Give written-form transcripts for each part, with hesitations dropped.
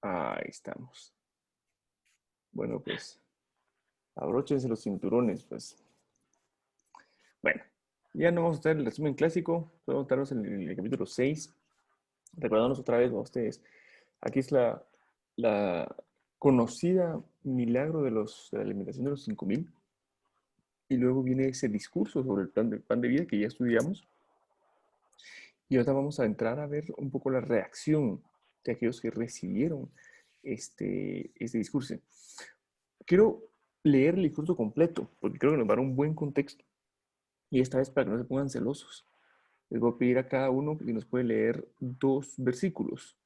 Ahí estamos. Bueno, pues, abróchense los cinturones, pues. Bueno, ya no vamos a hacer el resumen clásico, vamos a estarnos en el capítulo 6. Recordándonos otra vez a ustedes. Aquí es la conocida milagro de la alimentación de los 5,000. Y luego viene ese discurso sobre el pan de vida que ya estudiamos. Y ahora vamos a entrar a ver un poco la reacción de aquellos que recibieron este discurso. Quiero leer el discurso completo, porque creo que nos va a dar un buen contexto. Y esta vez para que no se pongan celosos. Les voy a pedir a cada uno que nos puede leer 2 versículos.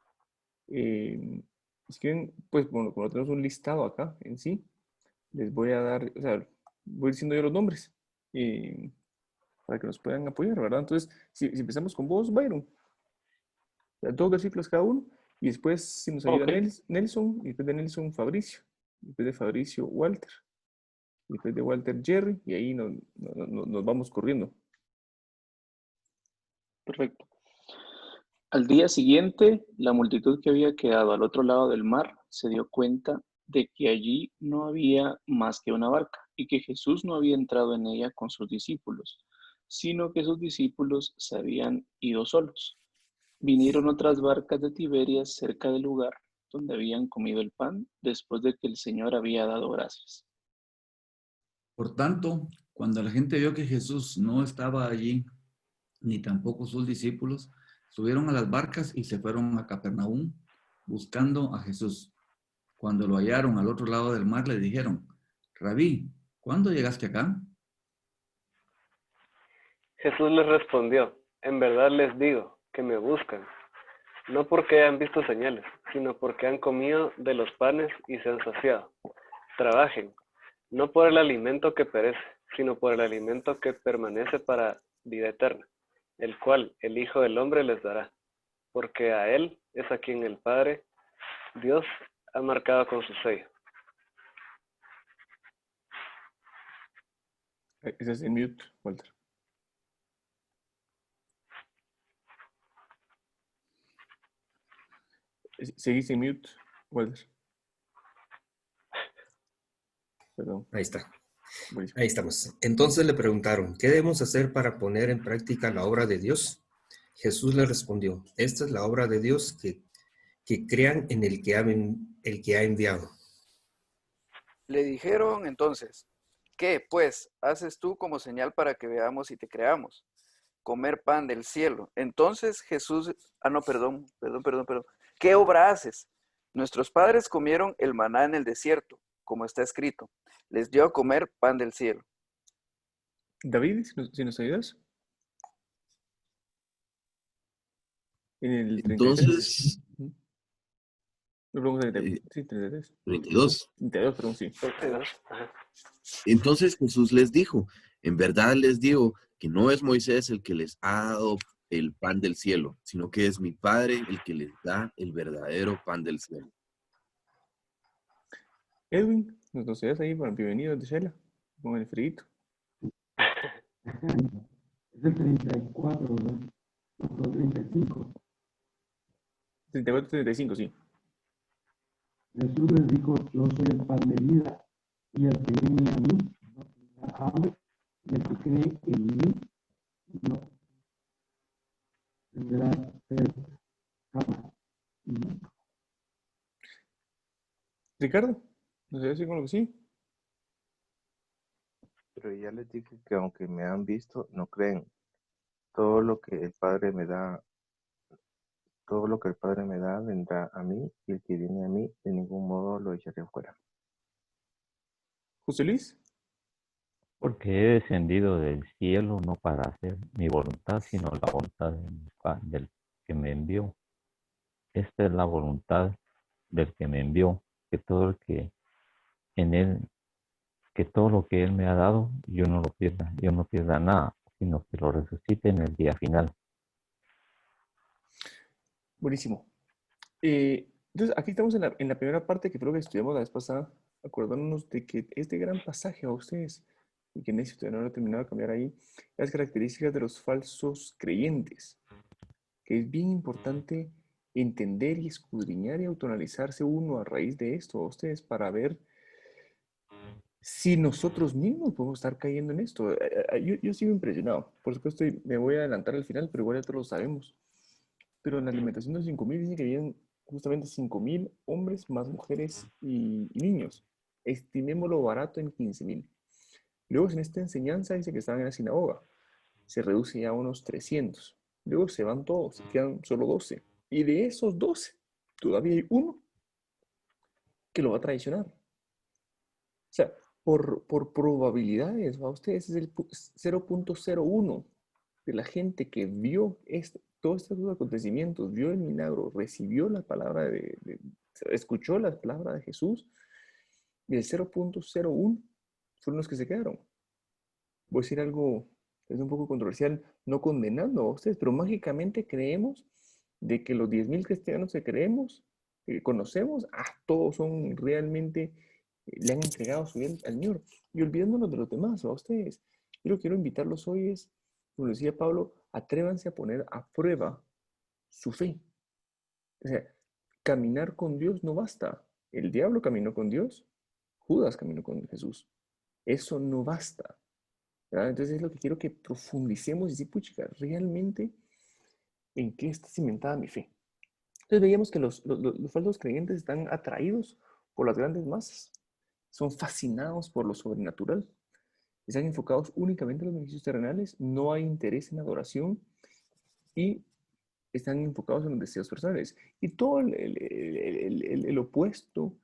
Si quieren, pues bueno, como tenemos un listado acá en sí, les voy a dar, o sea, voy diciendo yo los nombres para que nos puedan apoyar, ¿verdad? Entonces, si empezamos con vos, Byron, o sea, 2 versículos cada uno, y después, si nos ayuda Ok, Nelson, y después de Nelson, Fabricio, y después de Fabricio, Walter, y después de Walter, Jerry, y ahí nos vamos corriendo. perfecto. Al día siguiente, la multitud que había quedado al otro lado del mar se dio cuenta de que allí no había más que una barca y que Jesús no había entrado en ella con sus discípulos, sino que sus discípulos se habían ido solos. Vinieron otras barcas de Tiberias cerca del lugar donde habían comido el pan después de que el Señor había dado gracias. Por tanto, cuando la gente vio que Jesús no estaba allí, ni tampoco sus discípulos, subieron a las barcas y se fueron a Capernaum buscando a Jesús. Cuando lo hallaron al otro lado del mar, le dijeron: Rabí, ¿cuándo llegaste acá? Jesús les respondió, en verdad les digo que me buscan, no porque hayan visto señales, sino porque han comido de los panes y se han saciado. Trabajen, no por el alimento que perece, sino por el alimento que permanece para vida eterna, el cual el Hijo del Hombre les dará, porque a Él es a quien el Padre, Dios, ha marcado con su sello. Ese es en mute, Walter. Seguís en mute, Walter. Perdón. Ahí está. Buenísimo. Ahí estamos. Entonces le preguntaron, ¿qué debemos hacer para poner en práctica la obra de Dios? Jesús le respondió, esta es la obra de Dios, que crean en el que ha enviado. Le dijeron entonces, ¿qué, pues, haces tú como señal para que veamos y te creamos? Comer pan del cielo. Entonces Jesús, perdón. ¿Qué obra haces? Nuestros padres comieron el maná en el desierto, como está escrito. Les dio a comer pan del cielo. David, si nos ayudas. En el 33. Entonces, No, perdón, 33. Sí, 33. 32. 32, perdón, sí. 22. Ajá. Entonces Jesús les dijo, en verdad les digo que no es Moisés el que les ha dado el pan del cielo, sino que es mi Padre el que les da el verdadero pan del cielo. Edwin, ¿nos ayudas ahí para el bienvenido de Shela? Con el frito. Es el 34, ¿verdad? No, 35. 34, 35, sí. Jesús les dijo, yo soy el pan de vida, y el que viene a mí no tendrá hambre, y el que cree en mí no tendrá sed jamás. Ricardo, ¿nos ayudas ahí con lo que sí? Pero ya les dije que aunque me han visto, no creen. Todo lo que el Padre me da, todo lo que el Padre me da vendrá a mí, y el que viene a mí, de ningún modo lo echaré fuera. José Luis. Porque he descendido del cielo no para hacer mi voluntad, sino la voluntad del que me envió. Esta es la voluntad del que me envió, que todo el que en él, que todo lo que él me ha dado, yo no pierda nada, sino que lo resucite en el día final. Buenísimo. Entonces, aquí estamos en la primera parte que creo que estudiamos la vez pasada, acordándonos de que este gran pasaje a ustedes, y que Necio todavía no lo he terminado de cambiar ahí, las características de los falsos creyentes, que es bien importante entender y escudriñar y autoanalizarse uno a raíz de esto a ustedes para ver si nosotros mismos podemos estar cayendo en esto. Yo sigo impresionado. Por supuesto, me voy a adelantar al final, pero igual ya todos lo sabemos. Pero en la alimentación de los 5.000 dicen que habían justamente 5.000 hombres más mujeres y niños. Estimémoslo barato en 15.000. Luego en esta enseñanza dice que estaban en la sinagoga. Se reduce ya a unos 300. Luego se van todos, quedan solo 12. Y de esos 12, todavía hay uno que lo va a traicionar. O sea, por probabilidades, ¿va? Ustedes es el 0.01 de la gente que vio todos estos acontecimientos, vio el milagro, recibió la palabra escuchó la palabra de Jesús, y el 0.01 fueron los que se quedaron. Voy a decir algo que es un poco controversial, no condenando a ustedes, pero mágicamente creemos de que los 10.000 cristianos que conocemos, todos son realmente, le han entregado su vida al Señor, y olvidándonos de los demás, a ustedes. Yo lo que quiero invitarlos hoy es, como decía Pablo, atrévanse a poner a prueba su fe. O sea, caminar con Dios no basta. El diablo caminó con Dios, Judas caminó con Jesús. Eso no basta. ¿Verdad? Entonces es lo que quiero que profundicemos y decir, puchica, realmente, ¿en qué está cimentada mi fe? Entonces veíamos que los falsos creyentes están atraídos por las grandes masas, son fascinados por lo sobrenatural, están enfocados únicamente en los beneficios terrenales, no hay interés en adoración y están enfocados en los deseos personales. Y todo el opuesto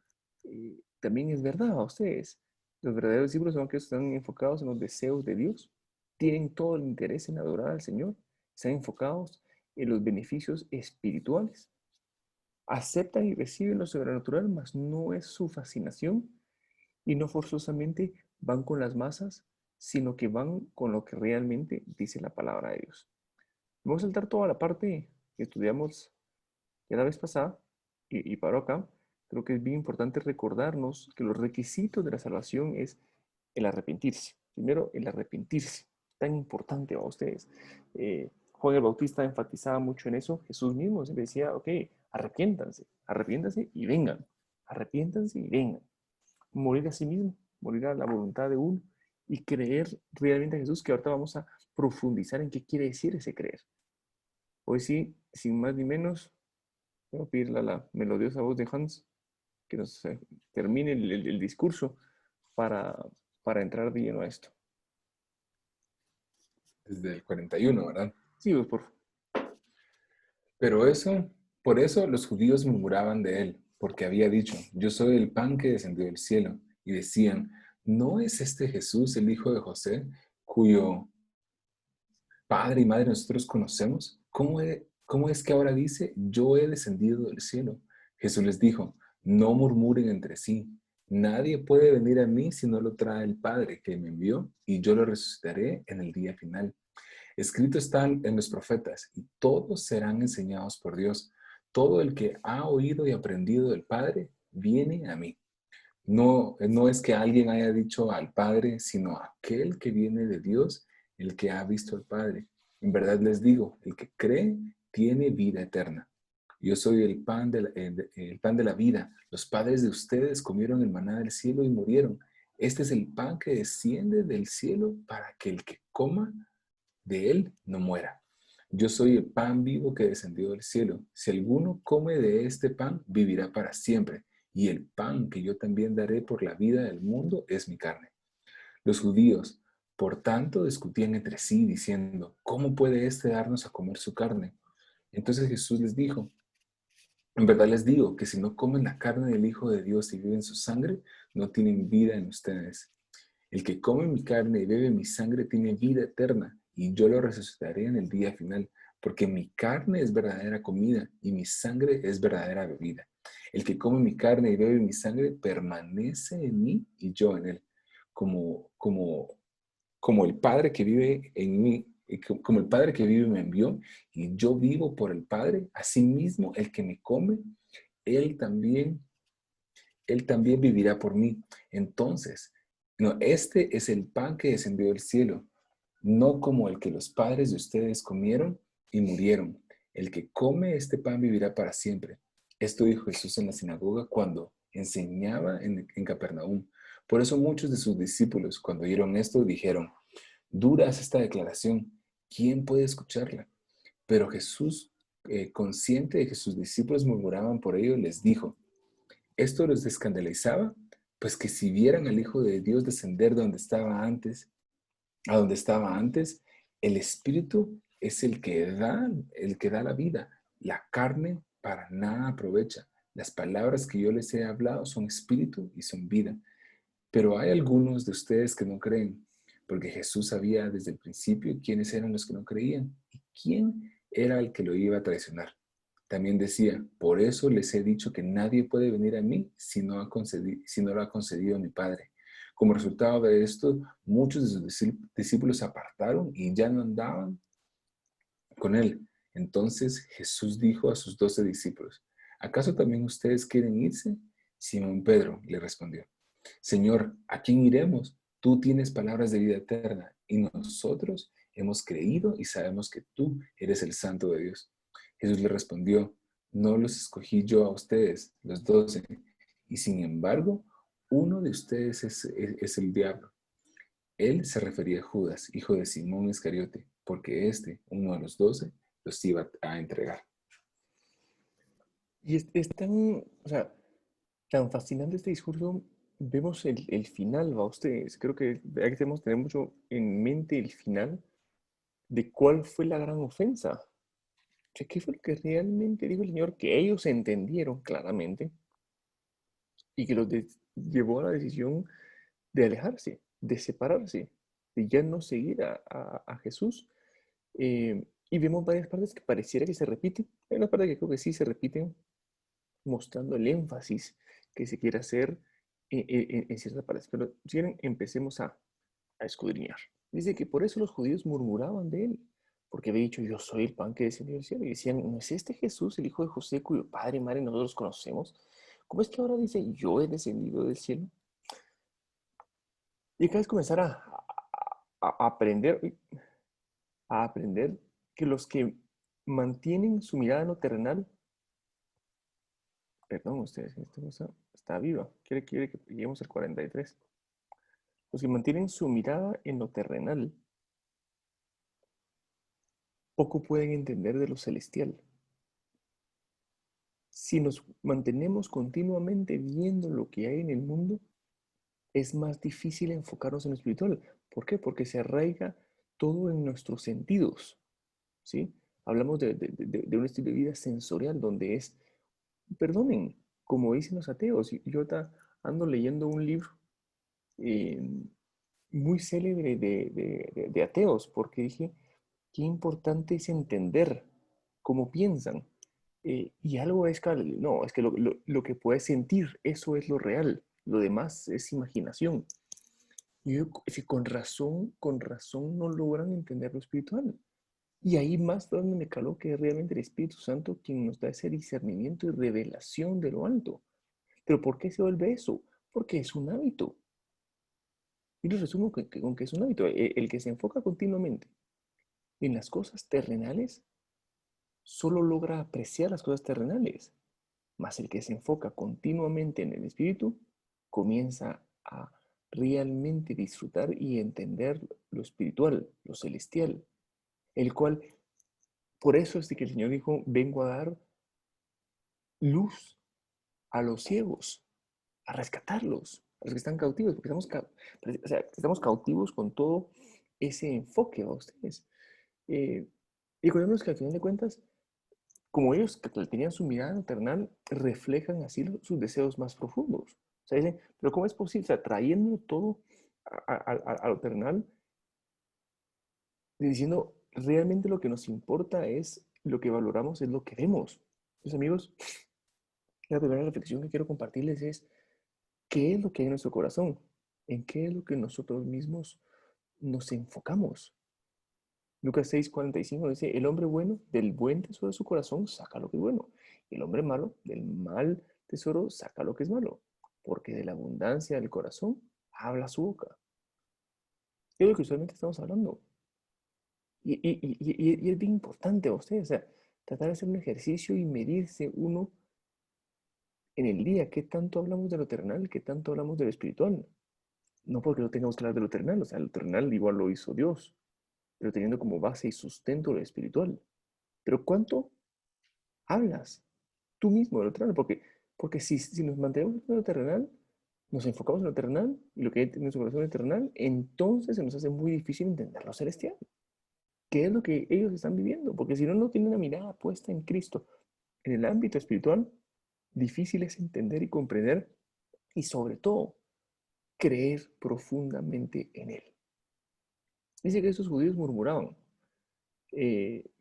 también es verdad a ustedes. Los verdaderos discípulos son aquellos que están enfocados en los deseos de Dios, tienen todo el interés en adorar al Señor, están enfocados en los beneficios espirituales, aceptan y reciben lo sobrenatural, mas no es su fascinación y no forzosamente van con las masas, sino que van con lo que realmente dice la palabra de Dios. Vamos a saltar toda la parte que estudiamos ya la vez pasada y paro acá. Creo que es bien importante recordarnos que los requisitos de la salvación es el arrepentirse. Primero, el arrepentirse. Tan importante para ustedes. Juan el Bautista enfatizaba mucho en eso. Jesús mismo siempre decía, ok, arrepiéntanse y vengan. Arrepiéntanse y vengan. Morir a sí mismo, morir a la voluntad de uno y creer realmente a Jesús, que ahorita vamos a profundizar en qué quiere decir ese creer. Hoy sí, sin más ni menos, voy a pedirle a la melodiosa voz de Hans que nos termine el discurso para entrar de lleno a esto. Desde el 41, ¿verdad? Sí, pues, por favor. Pero por eso los judíos murmuraban de él, porque había dicho, yo soy el pan que descendió del cielo. Y decían, ¿no es este Jesús el hijo de José, cuyo padre y madre nosotros conocemos? ¿Cómo es que ahora dice, yo he descendido del cielo? Jesús les dijo, no murmuren entre sí. Nadie puede venir a mí si no lo trae el Padre que me envió, y yo lo resucitaré en el día final. Escrito están en los profetas, y todos serán enseñados por Dios. Todo el que ha oído y aprendido del Padre, viene a mí. No es que alguien haya dicho al Padre, sino aquel que viene de Dios, el que ha visto al Padre. En verdad les digo, el que cree tiene vida eterna. Yo soy el pan de la vida. Los padres de ustedes comieron el maná del cielo y murieron. Este es el pan que desciende del cielo para que el que coma de él no muera. Yo soy el pan vivo que descendió del cielo. Si alguno come de este pan, vivirá para siempre. Y el pan que yo también daré por la vida del mundo es mi carne. Los judíos, por tanto, discutían entre sí, diciendo, ¿cómo puede éste darnos a comer su carne? Entonces Jesús les dijo, en verdad les digo que si no comen la carne del Hijo de Dios y viven su sangre, no tienen vida en ustedes. El que come mi carne y bebe mi sangre tiene vida eterna, y yo lo resucitaré en el día final, porque mi carne es verdadera comida y mi sangre es verdadera bebida. El que come mi carne y bebe mi sangre permanece en mí y yo en él, como el Padre que vive en mí, como el Padre que vive me envió, y yo vivo por el Padre. Asimismo, el que me come, él también vivirá por mí. Entonces, no, este es el pan que descendió del cielo, no como el que los padres de ustedes comieron y murieron. El que come este pan vivirá para siempre. Esto dijo Jesús en la sinagoga cuando enseñaba en Capernaum. Por eso muchos de sus discípulos, cuando oyeron esto, dijeron, dura es esta declaración, ¿quién puede escucharla? Pero Jesús, consciente de que sus discípulos murmuraban por ello, les dijo, ¿esto los escandalizaba? Pues que si vieran al Hijo de Dios descender de donde estaba antes, a donde estaba antes, el Espíritu es el que da la vida. La carne para nada aprovecha. Las palabras que yo les he hablado son espíritu y son vida. Pero hay algunos de ustedes que no creen, porque Jesús sabía desde el principio quiénes eran los que no creían y quién era el que lo iba a traicionar. También decía, por eso les he dicho que nadie puede venir a mí si no lo ha concedido mi Padre. Como resultado de esto, muchos de sus discípulos se apartaron y ya no andaban con él. Entonces Jesús dijo a sus 12 discípulos, ¿acaso también ustedes quieren irse? Simón Pedro le respondió, Señor, ¿a quién iremos? Tú tienes palabras de vida eterna y nosotros hemos creído y sabemos que tú eres el Santo de Dios. Jesús le respondió, no los escogí yo a ustedes, los 12, y sin embargo, uno de ustedes es el diablo. Él se refería a Judas, hijo de Simón Iscariote, porque uno de los 12, los iba a entregar. Y es tan, o sea, tan fascinante este discurso. Vemos el final, ¿va ustedes? Creo que hay que tener mucho en mente el final de cuál fue la gran ofensa. O sea, ¿qué fue lo que realmente dijo el Señor? Que ellos entendieron claramente y que los llevó a la decisión de alejarse, de separarse, de ya no seguir a Jesús. Y vemos varias partes que pareciera que se repiten. Hay una parte que creo que sí se repiten, mostrando el énfasis que se quiere hacer en ciertas partes. Pero si quieren, empecemos a escudriñar. Dice que por eso los judíos murmuraban de él, porque había dicho, yo soy el pan que descendió del cielo. Y decían, ¿no es este Jesús, el hijo de José, cuyo padre y madre nosotros conocemos? ¿Cómo es que ahora dice, yo he descendido del cielo? Y acá es comenzar a aprender que los que mantienen su mirada en lo terrenal, perdón, ustedes, esta cosa está viva, quiere que lleguemos al 43. Los que mantienen su mirada en lo terrenal, poco pueden entender de lo celestial. Si nos mantenemos continuamente viendo lo que hay en el mundo, es más difícil enfocarnos en lo espiritual. ¿Por qué? Porque se arraiga todo en nuestros sentidos, ¿sí? Hablamos de un estilo de vida sensorial donde es, perdonen, como dicen los ateos. Yo ando leyendo un libro muy célebre de ateos, porque dije, qué importante es entender cómo piensan. Y algo es, no, es que lo que puedes sentir, eso es lo real. Lo demás es imaginación. Y yo, con razón no logran entender lo espiritual. Y ahí más donde me caló que es realmente el Espíritu Santo quien nos da ese discernimiento y revelación de lo alto. ¿Pero por qué se vuelve eso? Porque es un hábito. Y lo resumo con que es un hábito. El que se enfoca continuamente en las cosas terrenales solo logra apreciar las cosas terrenales. Mas el que se enfoca continuamente en el Espíritu comienza a realmente disfrutar y entender lo espiritual, lo celestial, el cual, por eso es de que el Señor dijo, vengo a dar luz a los ciegos, a rescatarlos, a los que están cautivos, porque estamos cautivos con todo ese enfoque a ustedes. Y recordemos que al final de cuentas, como ellos que tenían su mirada eternal, reflejan así sus deseos más profundos. O sea, dicen, pero ¿cómo es posible? O sea, trayendo todo a lo eternal, diciendo, realmente lo que nos importa es, lo que valoramos es lo que vemos. Entonces, amigos, la primera reflexión que quiero compartirles es, ¿qué es lo que hay en nuestro corazón? ¿En qué es lo que nosotros mismos nos enfocamos? Lucas 6:45 dice, el hombre bueno del buen tesoro de su corazón saca lo que es bueno. Y el hombre malo del mal tesoro saca lo que es malo. Porque de la abundancia del corazón habla su boca. Es lo que usualmente estamos hablando. Y es bien importante a ustedes. O sea, tratar de hacer un ejercicio y medirse uno en el día, qué tanto hablamos de lo terrenal, qué tanto hablamos de lo espiritual. No porque no tengamos que hablar de lo terrenal, o sea, lo terrenal igual lo hizo Dios, pero teniendo como base y sustento lo espiritual. Pero ¿cuánto hablas tú mismo de lo terrenal? Porque si nos mantenemos en lo terrenal, nos enfocamos en lo terrenal y lo que hay en nuestro corazón es terrenal, entonces se nos hace muy difícil entender lo celestial. ¿Qué es lo que ellos están viviendo? Porque si no, no tienen una mirada puesta en Cristo en el ámbito espiritual, difícil es entender y comprender y sobre todo creer profundamente en Él. Dice que estos judíos murmuraban,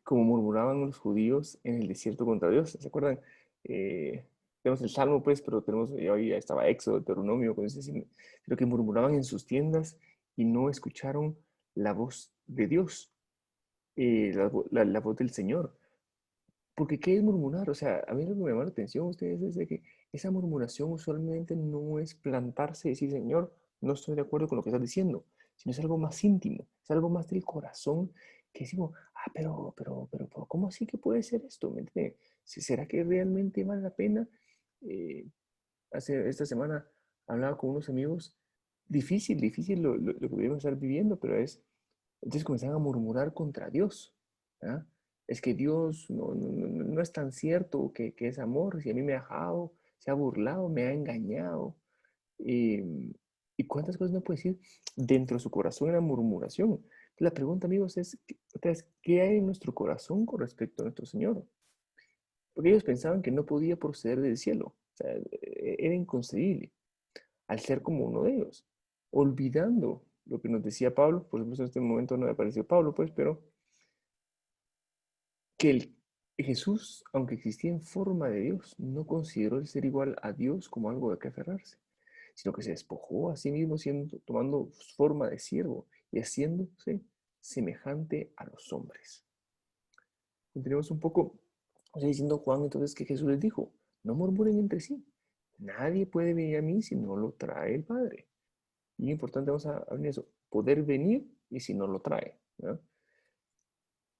como murmuraban los judíos en el desierto contra Dios. ¿Se acuerdan? Tenemos el Salmo, pues, pero tenemos, hoy ya estaba Éxodo, Deuteronomio, pero que murmuraban en sus tiendas y no escucharon la voz de Dios, la voz del Señor. Porque ¿qué es murmurar? O sea, a mí lo que me llama la atención a ustedes es de que esa murmuración usualmente no es plantarse y decir, Señor, no estoy de acuerdo con lo que estás diciendo, sino es algo más íntimo, es algo más del corazón que decimos, ¿cómo así que puede ser esto? ¿Me entiende? ¿Será que realmente vale la pena? Esta semana hablaba con unos amigos, difícil lo que pudimos estar viviendo, pero entonces comenzaban a murmurar contra Dios. ¿Ah? Es que Dios no es tan cierto que es amor, si a mí me ha dejado, se ha burlado, me ha engañado. ¿Y cuántas cosas no puede decir dentro de su corazón en la murmuración? La pregunta, amigos, es, otra vez, ¿qué hay en nuestro corazón con respecto a nuestro Señor? Porque ellos pensaban que no podía proceder del cielo. O sea, era inconcebible al ser como uno de ellos, olvidando lo que nos decía Pablo. Por supuesto, en este momento no me apareció Pablo, pues, pero que Jesús, aunque existía en forma de Dios, no consideró el ser igual a Dios como algo de que aferrarse, sino que se despojó a sí mismo tomando forma de siervo y haciéndose semejante a los hombres. Continuemos un poco, o sea, diciendo Juan entonces que Jesús les dijo, no murmuren entre sí, nadie puede venir a mí si no lo trae el Padre. Y es importante, vamos a ver eso, poder venir y si no lo trae, ¿no?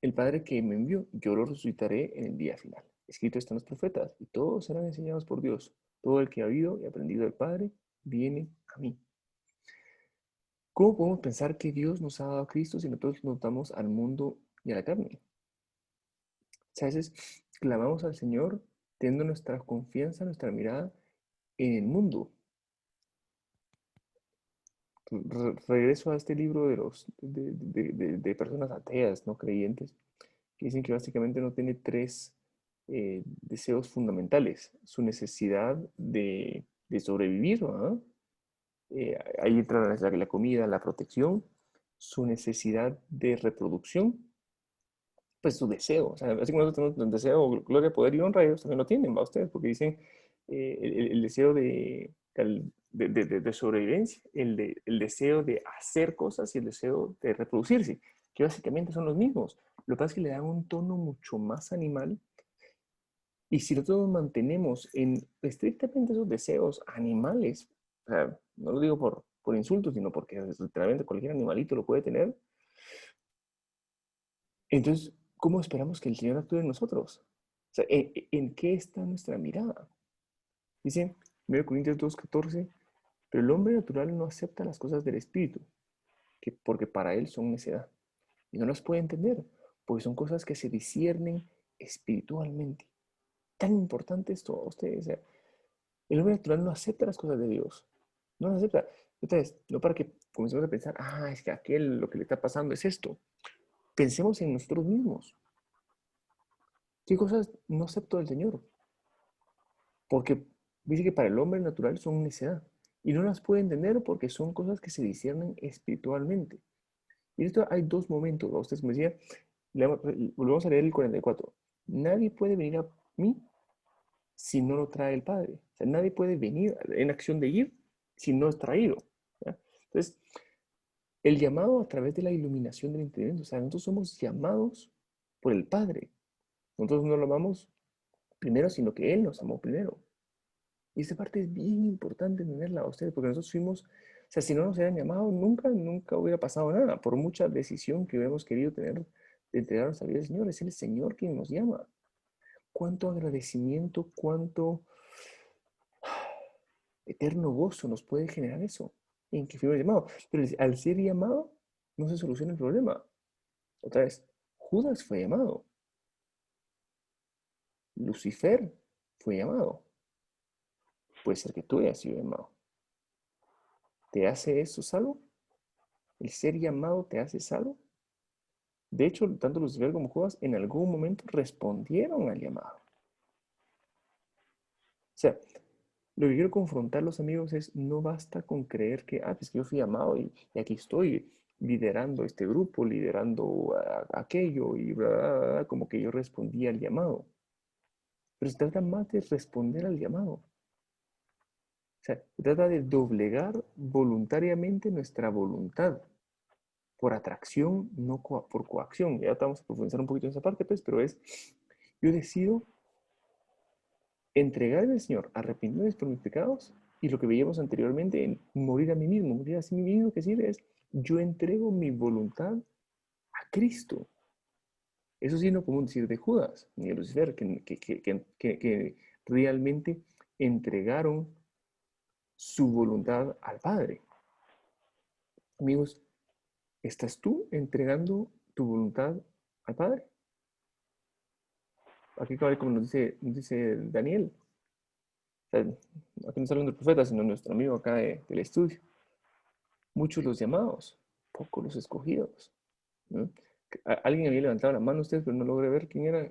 El Padre que me envió, yo lo resucitaré en el día final. Escrito están los profetas, y todos serán enseñados por Dios. Todo el que ha oído y aprendido del Padre, viene a mí. ¿Cómo podemos pensar que Dios nos ha dado a Cristo si nosotros nos damos al mundo y a la carne? O sea, a veces clamamos al Señor teniendo nuestra confianza, nuestra mirada en el mundo. Regreso a este libro de personas ateas, no creyentes, que dicen que básicamente no tiene tres deseos fundamentales. Su necesidad de sobrevivir, ¿no? Ahí entra la comida, la protección, su necesidad de reproducción, pues su deseo. O sea, así como nosotros tenemos el deseo, gloria, poder y honra, ellos también lo tienen, ¿va ustedes? Porque dicen el deseo de sobrevivencia, el deseo de hacer cosas y el deseo de reproducirse, que básicamente son los mismos. Lo que pasa es que le dan un tono mucho más animal. Y si nosotros nos mantenemos en estrictamente esos deseos animales, o sea, no lo digo por insultos, sino porque literalmente cualquier animalito lo puede tener, entonces, ¿cómo esperamos que el Señor actúe en nosotros? O sea, ¿en qué está nuestra mirada? Dice 1 Corintios 2:14, pero el hombre natural no acepta las cosas del Espíritu, porque para él son necedad. Y no las puede entender, porque son cosas que se disciernen espiritualmente. Tan importante esto a ustedes. O sea, el hombre natural no acepta las cosas de Dios. No las acepta. Entonces, no para que comencemos a pensar, es que aquel lo que le está pasando es esto. Pensemos en nosotros mismos. ¿Qué cosas no acepto del Señor? Porque dice que para el hombre natural son necedad. Y no las puede entender porque son cosas que se disciernen espiritualmente. Y esto hay dos momentos. Ustedes me decían, volvemos a leer el 44. Nadie puede venir a mí si no lo trae el Padre. O sea, nadie puede venir en acción de ir si no es traído. ¿Ya? Entonces, el llamado a través de la iluminación del entendimiento. O sea, nosotros somos llamados por el Padre. Nosotros no lo amamos primero, sino que Él nos amó primero. Y esta parte es bien importante tenerla a ustedes, porque nosotros fuimos, o sea, si no nos hubieran llamado, nunca hubiera pasado nada, por mucha decisión que hubiéramos querido tener de entregarnos a la vida del Señor. Es el Señor quien nos llama. cuánto agradecimiento, cuánto eterno gozo nos puede generar eso, en que fuimos llamados. Pero al ser llamado, no se soluciona el problema. Otra vez, Judas fue llamado. Lucifer fue llamado. Puede ser que tú hayas sido llamado. ¿Te hace eso salvo? ¿El ser llamado te hace salvo? De hecho, tanto Lucifer como Judas en algún momento respondieron al llamado. O sea, lo que quiero confrontar los amigos es, no basta con creer que, pues que yo fui llamado y aquí estoy liderando este grupo, liderando aquello y bla, bla, bla, como que yo respondí al llamado. Pero se trata más de responder al llamado. O sea, se trata de doblegar voluntariamente nuestra voluntad por atracción, no por coacción. Ya vamos a profundizar un poquito en esa parte, pues, pero es, yo decido entregarme al Señor, arrepentirme por mis pecados, y lo que veíamos anteriormente en morir a mí mismo, morir a sí mismo, que sirve es, yo entrego mi voluntad a Cristo. Eso sí no podemos decir de Judas ni de Lucifer, que realmente entregaron su voluntad al Padre. Amigos, ¿estás tú entregando tu voluntad al Padre? Aquí como nos dice Daniel. O sea, aquí no está hablando del profeta, sino nuestro amigo acá del estudio. Muchos los llamados, pocos los escogidos, ¿no? Alguien había levantado la mano usted, pero no logré ver quién era.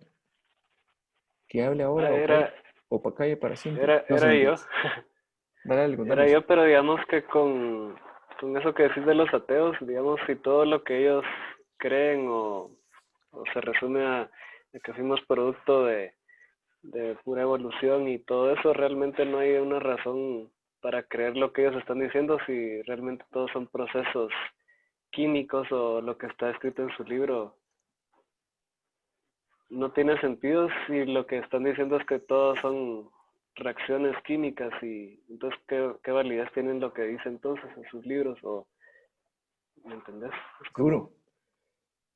Que hable ahora o calle para siempre. Era yo. Dale, Era yo, pero digamos que con eso que decís de los ateos, digamos, si todo lo que ellos creen o se resume a que fuimos producto de pura evolución y todo eso, realmente no hay una razón para creer lo que ellos están diciendo si realmente todos son procesos químicos o lo que está escrito en su libro no tiene sentido si lo que están diciendo es que todos son reacciones químicas y entonces ¿qué validez tienen lo que dice entonces en sus libros? O ¿me entendés? Seguro.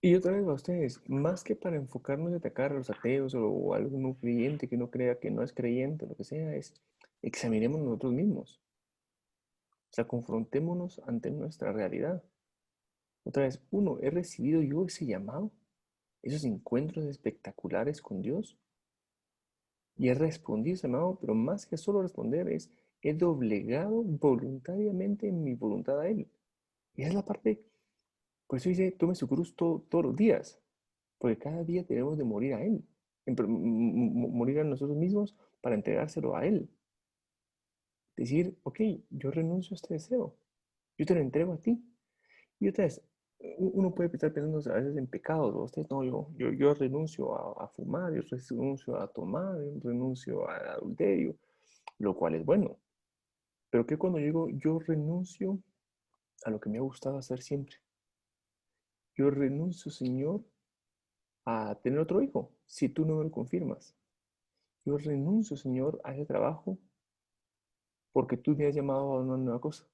Y otra vez a ustedes, más que para enfocarnos y atacar a los ateos o a algún no creyente que no crea que no es creyente, lo que sea, es examinemos nosotros mismos. O sea, confrontémonos ante nuestra realidad. Otra vez, uno, ¿he recibido yo ese llamado? Esos encuentros espectaculares con Dios. Y he respondido ese llamado, pero más que solo responder es, he doblegado voluntariamente mi voluntad a Él. Y esa es la parte, por eso dice, tome su cruz todos los días, porque cada día tenemos de morir a Él, morir a nosotros mismos para entregárselo a Él. Decir, ok, yo renuncio a este deseo, yo te lo entrego a ti. Y otra vez, uno puede estar pensando a veces en pecados, ¿no? Usted, no, yo renuncio a fumar, yo renuncio a tomar, yo renuncio al adulterio, lo cual es bueno. Pero que cuando digo, yo renuncio a lo que me ha gustado hacer siempre. Yo renuncio, Señor, a tener otro hijo, si tú no me lo confirmas. Yo renuncio, Señor, a ese trabajo porque tú me has llamado a una nueva cosa,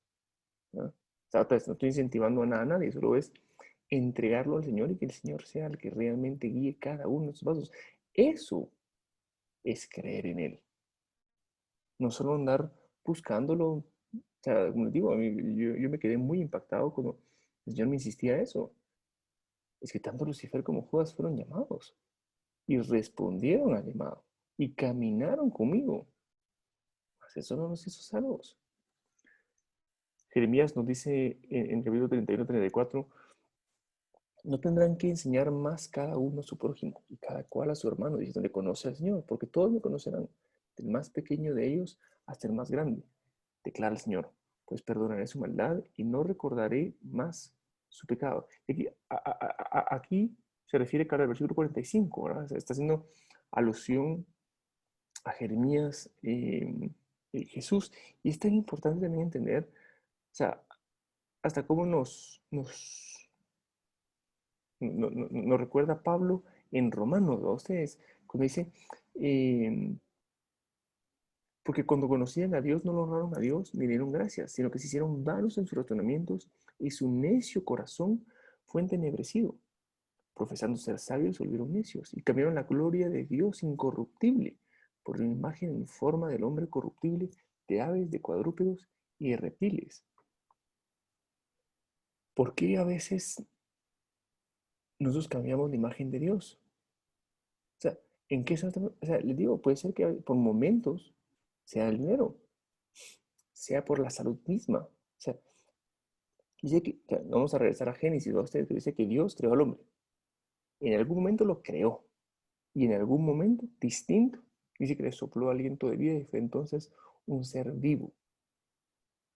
¿no? O sea, no estoy incentivando a nadie, solo es entregarlo al Señor y que el Señor sea el que realmente guíe cada uno de sus pasos. Eso es creer en Él. No solo andar buscándolo. O sea, como les digo, yo me quedé muy impactado cuando el Señor me insistía a eso. Es que tanto Lucifer como Judas fueron llamados y respondieron al llamado y caminaron conmigo. Mas eso no nos hizo salvos. Jeremías nos dice en el capítulo 31-34, no tendrán que enseñar más cada uno a su prójimo y cada cual a su hermano, diciendo, le conoce al Señor, porque todos me conocerán, del más pequeño de ellos hasta el más grande, declara el Señor, pues perdonaré su maldad y no recordaré más su pecado. Y aquí se refiere, claro, al versículo 45, ¿verdad? Está haciendo alusión a Jeremías, Jesús, y es tan importante también entender, o sea, hasta cómo nos recuerda Pablo en Romanos, ¿no? Ustedes, cuando dice, porque cuando conocían a Dios no lo honraron a Dios ni le dieron gracias, sino que se hicieron vanos en sus razonamientos y su necio corazón fue entenebrecido. profesando ser sabios, se volvieron necios y cambiaron la gloria de Dios incorruptible por una imagen en forma del hombre corruptible, de aves, de cuadrúpedos y de reptiles. ¿Por qué a veces nosotros cambiamos la imagen de Dios? O sea, ¿en qué estamos? O sea, les digo, puede ser que por momentos sea el dinero, sea por la salud misma. O sea, dice que, o sea, vamos a regresar a Génesis, ¿no? Usted dice que Dios creó al hombre. En algún momento lo creó. Y en algún momento distinto, dice que le sopló aliento de vida y fue entonces un ser vivo.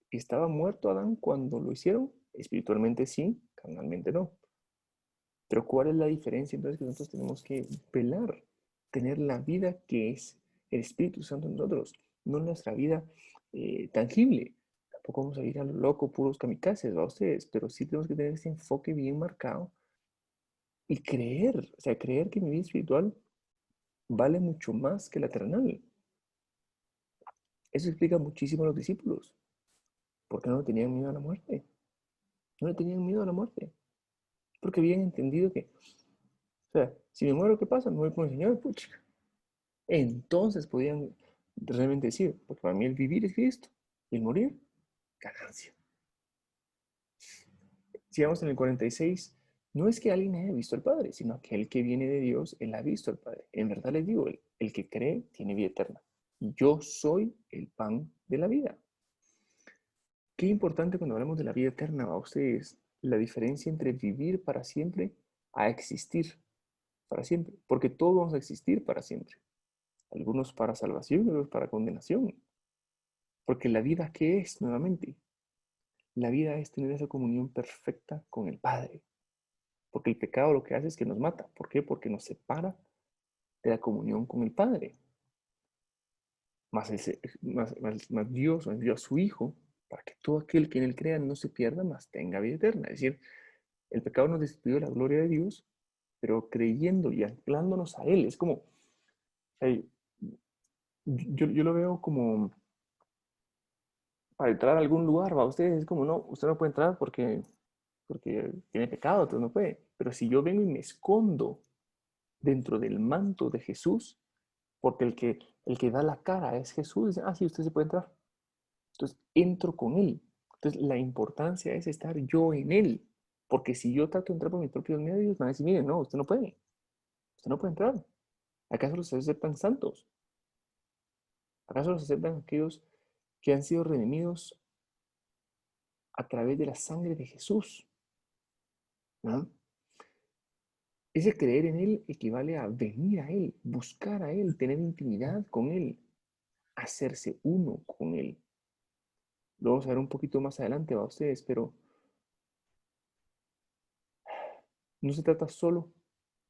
¿Estaba muerto Adán cuando lo hicieron? Espiritualmente sí, carnalmente no. Pero ¿cuál es la diferencia entonces que nosotros tenemos que velar? Tener la vida que es el Espíritu Santo en nosotros, no nuestra vida tangible. Tampoco vamos a ir a lo loco, puros kamikazes, ¿va ustedes? Pero sí tenemos que tener ese enfoque bien marcado y creer, o sea, creer que mi vida espiritual vale mucho más que la terrenal. Eso explica muchísimo a los discípulos. ¿Por qué no tenían miedo a la muerte? No le tenían miedo a la muerte. Porque habían entendido que, o sea, si me muero, ¿qué pasa? Me voy con el Señor, pucha. Entonces podían realmente decir, porque para mí el vivir es Cristo y el morir, ganancia. Si vamos en el 46, no es que alguien haya visto al Padre, sino aquel que viene de Dios, él ha visto al Padre. En verdad les digo, el que cree tiene vida eterna. Yo soy el pan de la vida. Qué importante cuando hablamos de la vida eterna a ustedes, la diferencia entre vivir para siempre a existir para siempre, porque todos vamos a existir para siempre. Algunos para salvación y otros para condenación. Porque la vida, ¿qué es nuevamente? La vida es tener esa comunión perfecta con el Padre. Porque el pecado lo que hace es que nos mata. ¿Por qué? Porque nos separa de la comunión con el Padre. Más Dios envió a su Hijo para que todo aquel que en Él crea no se pierda, mas tenga vida eterna. Es decir, el pecado nos destituyó de la gloria de Dios, pero creyendo y anclándonos a Él. Es como, yo lo veo como para entrar a algún lugar, ¿va? Ustedes es como, no, usted no puede entrar porque tiene pecado, entonces no puede. Pero si yo vengo y me escondo dentro del manto de Jesús, porque el que da la cara es Jesús, dice, sí, usted se puede entrar. Entonces entro con Él. Entonces la importancia es estar yo en Él. Porque si yo trato de entrar por mis propios medios, van a decir, miren, no, usted no puede. Usted no puede entrar. ¿Acaso los aceptan santos? ¿Acaso los aceptan aquellos que han sido redimidos a través de la sangre de Jesús? ¿No? Ese creer en Él equivale a venir a Él, buscar a Él, tener intimidad con Él, hacerse uno con Él. Lo vamos a ver un poquito más adelante, va a ustedes, pero no se trata solo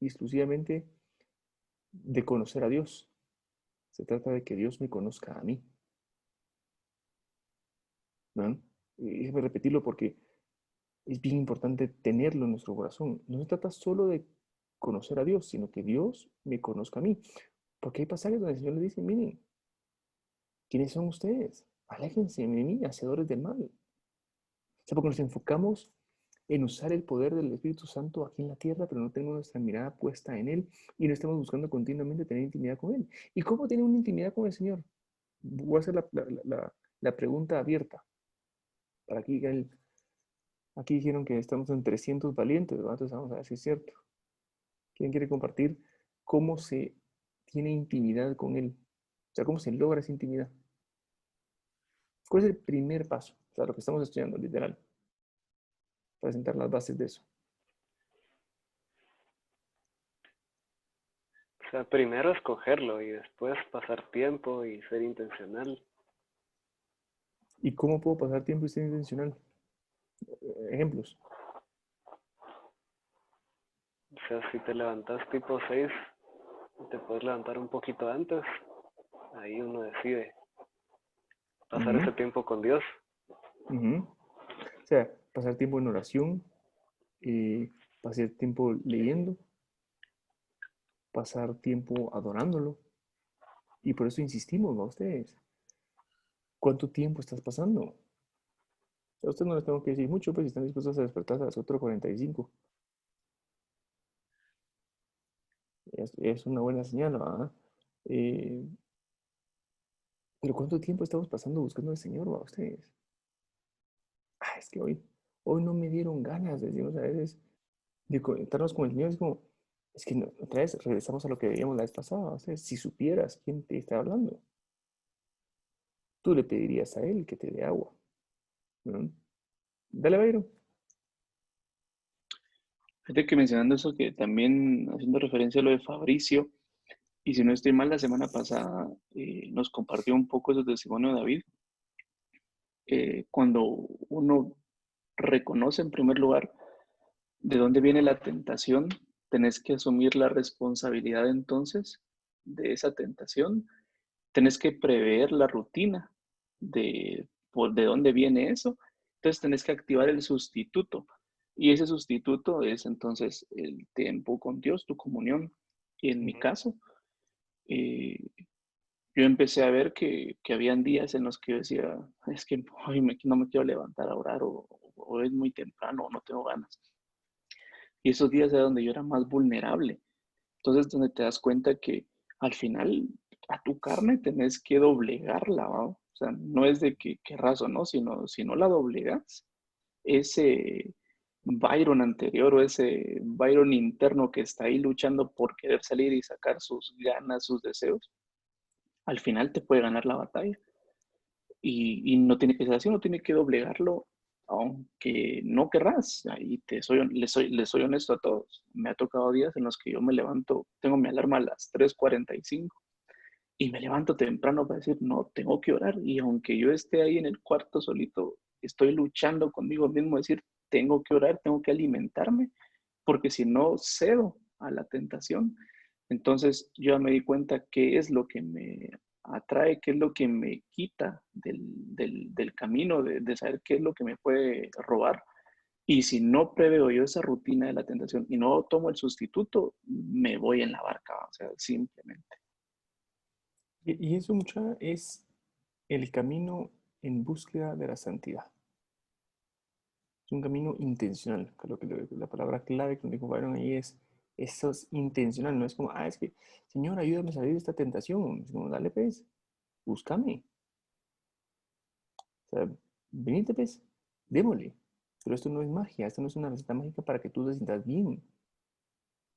y exclusivamente de conocer a Dios. Se trata de que Dios me conozca a mí. ¿No? Y déjame repetirlo porque es bien importante tenerlo en nuestro corazón. No se trata solo de conocer a Dios, sino que Dios me conozca a mí. Porque hay pasajes donde el Señor le dice, miren, ¿quiénes son ustedes? Aléjense de mí, hacedores del mal. O sea, porque nos enfocamos en usar el poder del Espíritu Santo aquí en la tierra, pero no tenemos nuestra mirada puesta en Él y no estamos buscando continuamente tener intimidad con Él. ¿Y cómo tiene una intimidad con el Señor? Voy a hacer la pregunta abierta. Para aquí dijeron que estamos en 300 valientes, ¿verdad? Entonces vamos a ver si es cierto. ¿Quién quiere compartir cómo se tiene intimidad con Él? O sea, ¿cómo se logra esa intimidad? ¿Cuál es el primer paso? O sea, lo que estamos estudiando, literal. Para sentar las bases de eso. O sea, primero escogerlo y después pasar tiempo y ser intencional. ¿Y cómo puedo pasar tiempo y ser intencional? Ejemplos. O sea, si te levantas tipo 6, te puedes levantar un poquito antes. Ahí uno decide pasar ese tiempo con Dios. O sea, pasar tiempo en oración, pasar tiempo leyendo, pasar tiempo adorándolo. Y por eso insistimos, ¿no? Ustedes. ¿Cuánto tiempo estás pasando? A ustedes no les tengo que decir mucho, pues si están dispuestos a despertarse a las 4:45. es una buena señal, ¿verdad? Pero ¿cuánto tiempo estamos pasando buscando al Señor, ¿va? Ustedes? Es que hoy no me dieron ganas, decimos a veces, de conectarnos con el Señor. Es como, es que otra vez regresamos a lo que veíamos la vez pasada. O sea, si supieras quién te está hablando, tú le pedirías a Él que te dé agua, ¿no? Dale, Byron. Fíjate que mencionando eso, que también haciendo referencia a lo de Fabricio, y si no estoy mal, la semana pasada nos compartió un poco ese testimonio de David. Cuando uno reconoce en primer lugar de dónde viene la tentación, tenés que asumir la responsabilidad entonces de esa tentación, tenés que prever la rutina de dónde viene eso, entonces tenés que activar el sustituto. Y ese sustituto es entonces el tiempo con Dios, tu comunión. Y en mi caso, eh, yo empecé a ver que habían días en los que yo decía, es que hoy no me quiero levantar a orar o es muy temprano o no tengo ganas. Y esos días era donde yo era más vulnerable. Entonces, donde te das cuenta que al final a tu carne tenés que doblegarla, ¿va? O sea, no es de que querrás o no, sino si no la doblegas, ese Byron anterior o ese Byron interno que está ahí luchando por querer salir y sacar sus ganas, sus deseos, al final te puede ganar la batalla. Y no tiene que ser así, no tiene que doblegarlo, aunque no querrás. Y les soy honesto a todos. Me ha tocado días en los que yo me levanto, tengo mi alarma a las 3:45 y me levanto temprano para decir, no, tengo que orar. Y aunque yo esté ahí en el cuarto solito, estoy luchando conmigo mismo, decir, tengo que orar, tengo que alimentarme, porque si no cedo a la tentación. Entonces yo ya me di cuenta qué es lo que me atrae, qué es lo que me quita del camino, de saber qué es lo que me puede robar. Y si no preveo yo esa rutina de la tentación y no tomo el sustituto, me voy en la barca, o sea, simplemente. Y eso, mucha, es el camino en búsqueda de la santidad. Es un camino intencional. Creo que la palabra clave que me dijo Byron ahí es, eso es intencional. No es como, es que, Señor, ayúdame a salir de esta tentación. Es como, dale, pues, búscame. O sea, venite, pues, démosle. Pero esto no es magia, esto no es una receta mágica para que tú te sientas bien.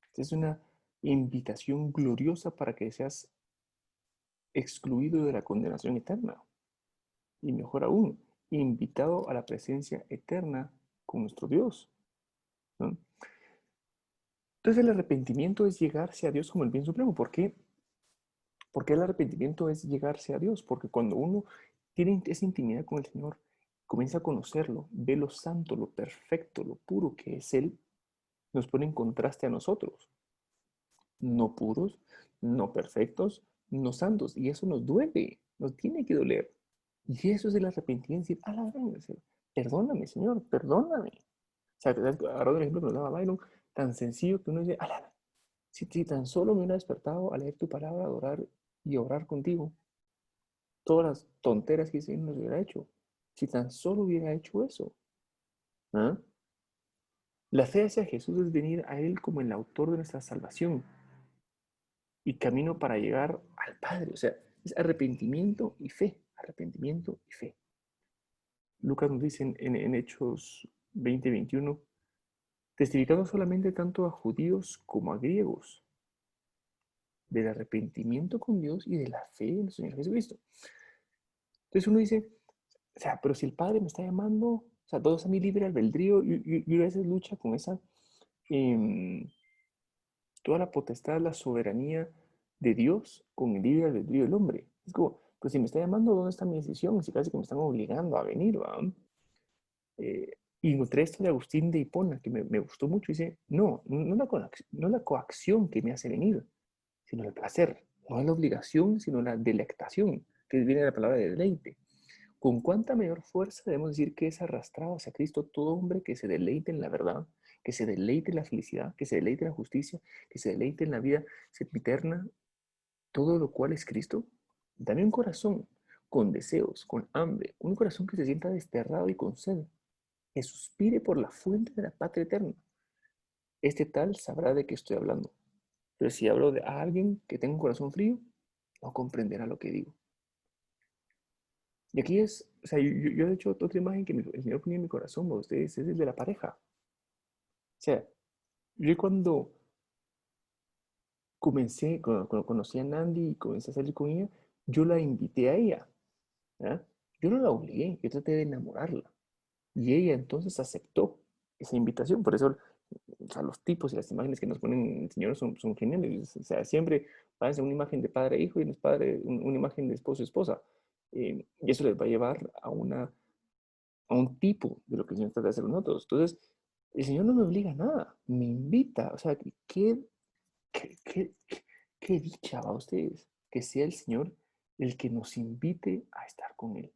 Esta es una invitación gloriosa para que seas excluido de la condenación eterna. Y mejor aún, invitado a la presencia eterna con nuestro Dios, ¿no? Entonces el arrepentimiento es llegarse a Dios como el bien supremo. ¿Por qué? Porque el arrepentimiento es llegarse a Dios. Porque cuando uno tiene esa intimidad con el Señor, comienza a conocerlo, ve lo santo, lo perfecto, lo puro que es Él, nos pone en contraste a nosotros. No puros, no perfectos, no santos. Y eso nos duele, nos tiene que doler. Y eso es el arrepentimiento, decir, la gran, perdóname, Señor, perdóname. O sea, agarrando el ejemplo que nos daba Byron, tan sencillo que uno dice, si tan solo me hubiera despertado a leer tu palabra, adorar y orar contigo, todas las tonteras que hice no las hubiera hecho. Si tan solo hubiera hecho eso. ¿Ah? La fe hacia Jesús es venir a Él como el autor de nuestra salvación y camino para llegar al Padre. O sea, es arrepentimiento y fe. Arrepentimiento y fe. Lucas nos dice en Hechos 20:21, testificando solamente tanto a judíos como a griegos, del arrepentimiento con Dios y de la fe en el Señor Jesucristo. Entonces uno dice, o sea, pero si el Padre me está llamando, o sea, todo es a mi libre albedrío, y a veces lucha con esa, toda la potestad, la soberanía de Dios con el libre albedrío del hombre. Es como, pues si me está llamando, ¿dónde está mi decisión? Si casi que me están obligando a venir, ¿va? Y encontré esto de Agustín de Hipona, que me gustó mucho, y dice, no la coacción que me hace venir, sino el placer. No es la obligación, sino la delectación, que viene de la palabra de deleite. ¿Con cuánta mayor fuerza debemos decir que es arrastrado hacia Cristo todo hombre que se deleite en la verdad, que se deleite en la felicidad, que se deleite en la justicia, que se deleite en la vida sempiterna, todo lo cual es Cristo? Dame un corazón con deseos, con hambre, un corazón que se sienta desterrado y con sed, que suspire por la fuente de la patria eterna. Este tal sabrá de qué estoy hablando. Pero si hablo de alguien que tenga un corazón frío, no comprenderá lo que digo. Y aquí es, o sea, yo de hecho otra imagen que el Señor ponía en mi corazón para ustedes es el de la pareja. O sea, yo cuando cuando conocí a Nandi y comencé a salir con ella, yo la invité a ella. ¿Ah? Yo no la obligué, yo traté de enamorarla. Y ella entonces aceptó esa invitación. Por eso, o sea, los tipos y las imágenes que nos ponen el Señor son geniales. O sea, siempre parece una imagen de padre e hijo y una imagen de esposo y esposa. Y eso les va a llevar a un tipo de lo que el Señor trata de hacer con nosotros. Entonces, el Señor no me obliga a nada, me invita. O sea, qué, qué, qué dicha va a ustedes que sea el Señor el que nos invite a estar con Él.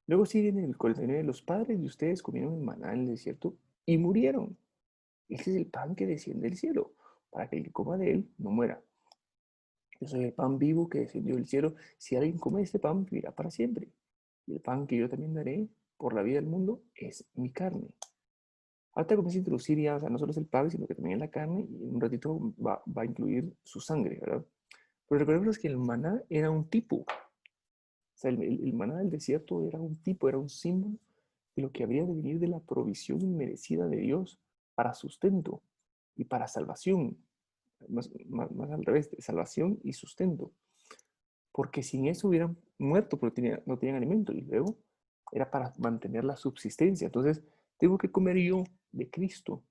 Luego siguen en el 49, los padres de ustedes comieron el maná en el desierto y murieron. Este es el pan que desciende del cielo, para que el que coma de él no muera. Yo soy el pan vivo que descendió del cielo. Si alguien come este pan, vivirá para siempre. Y el pan que yo también daré por la vida del mundo es mi carne. Ahorita comienza a introducir ya, o sea, no solo es el pan, sino que también es la carne, y en un ratito va a incluir su sangre, ¿verdad? Pero recordemos que el maná era un tipo. O sea, el maná del desierto era un tipo, era un símbolo de lo que habría de venir de la provisión inmerecida de Dios para sustento y para salvación. Más al revés, de salvación y sustento. Porque sin eso hubieran muerto, porque no tenían alimento. Y luego era para mantener la subsistencia. Entonces, tengo que comer yo de Cristo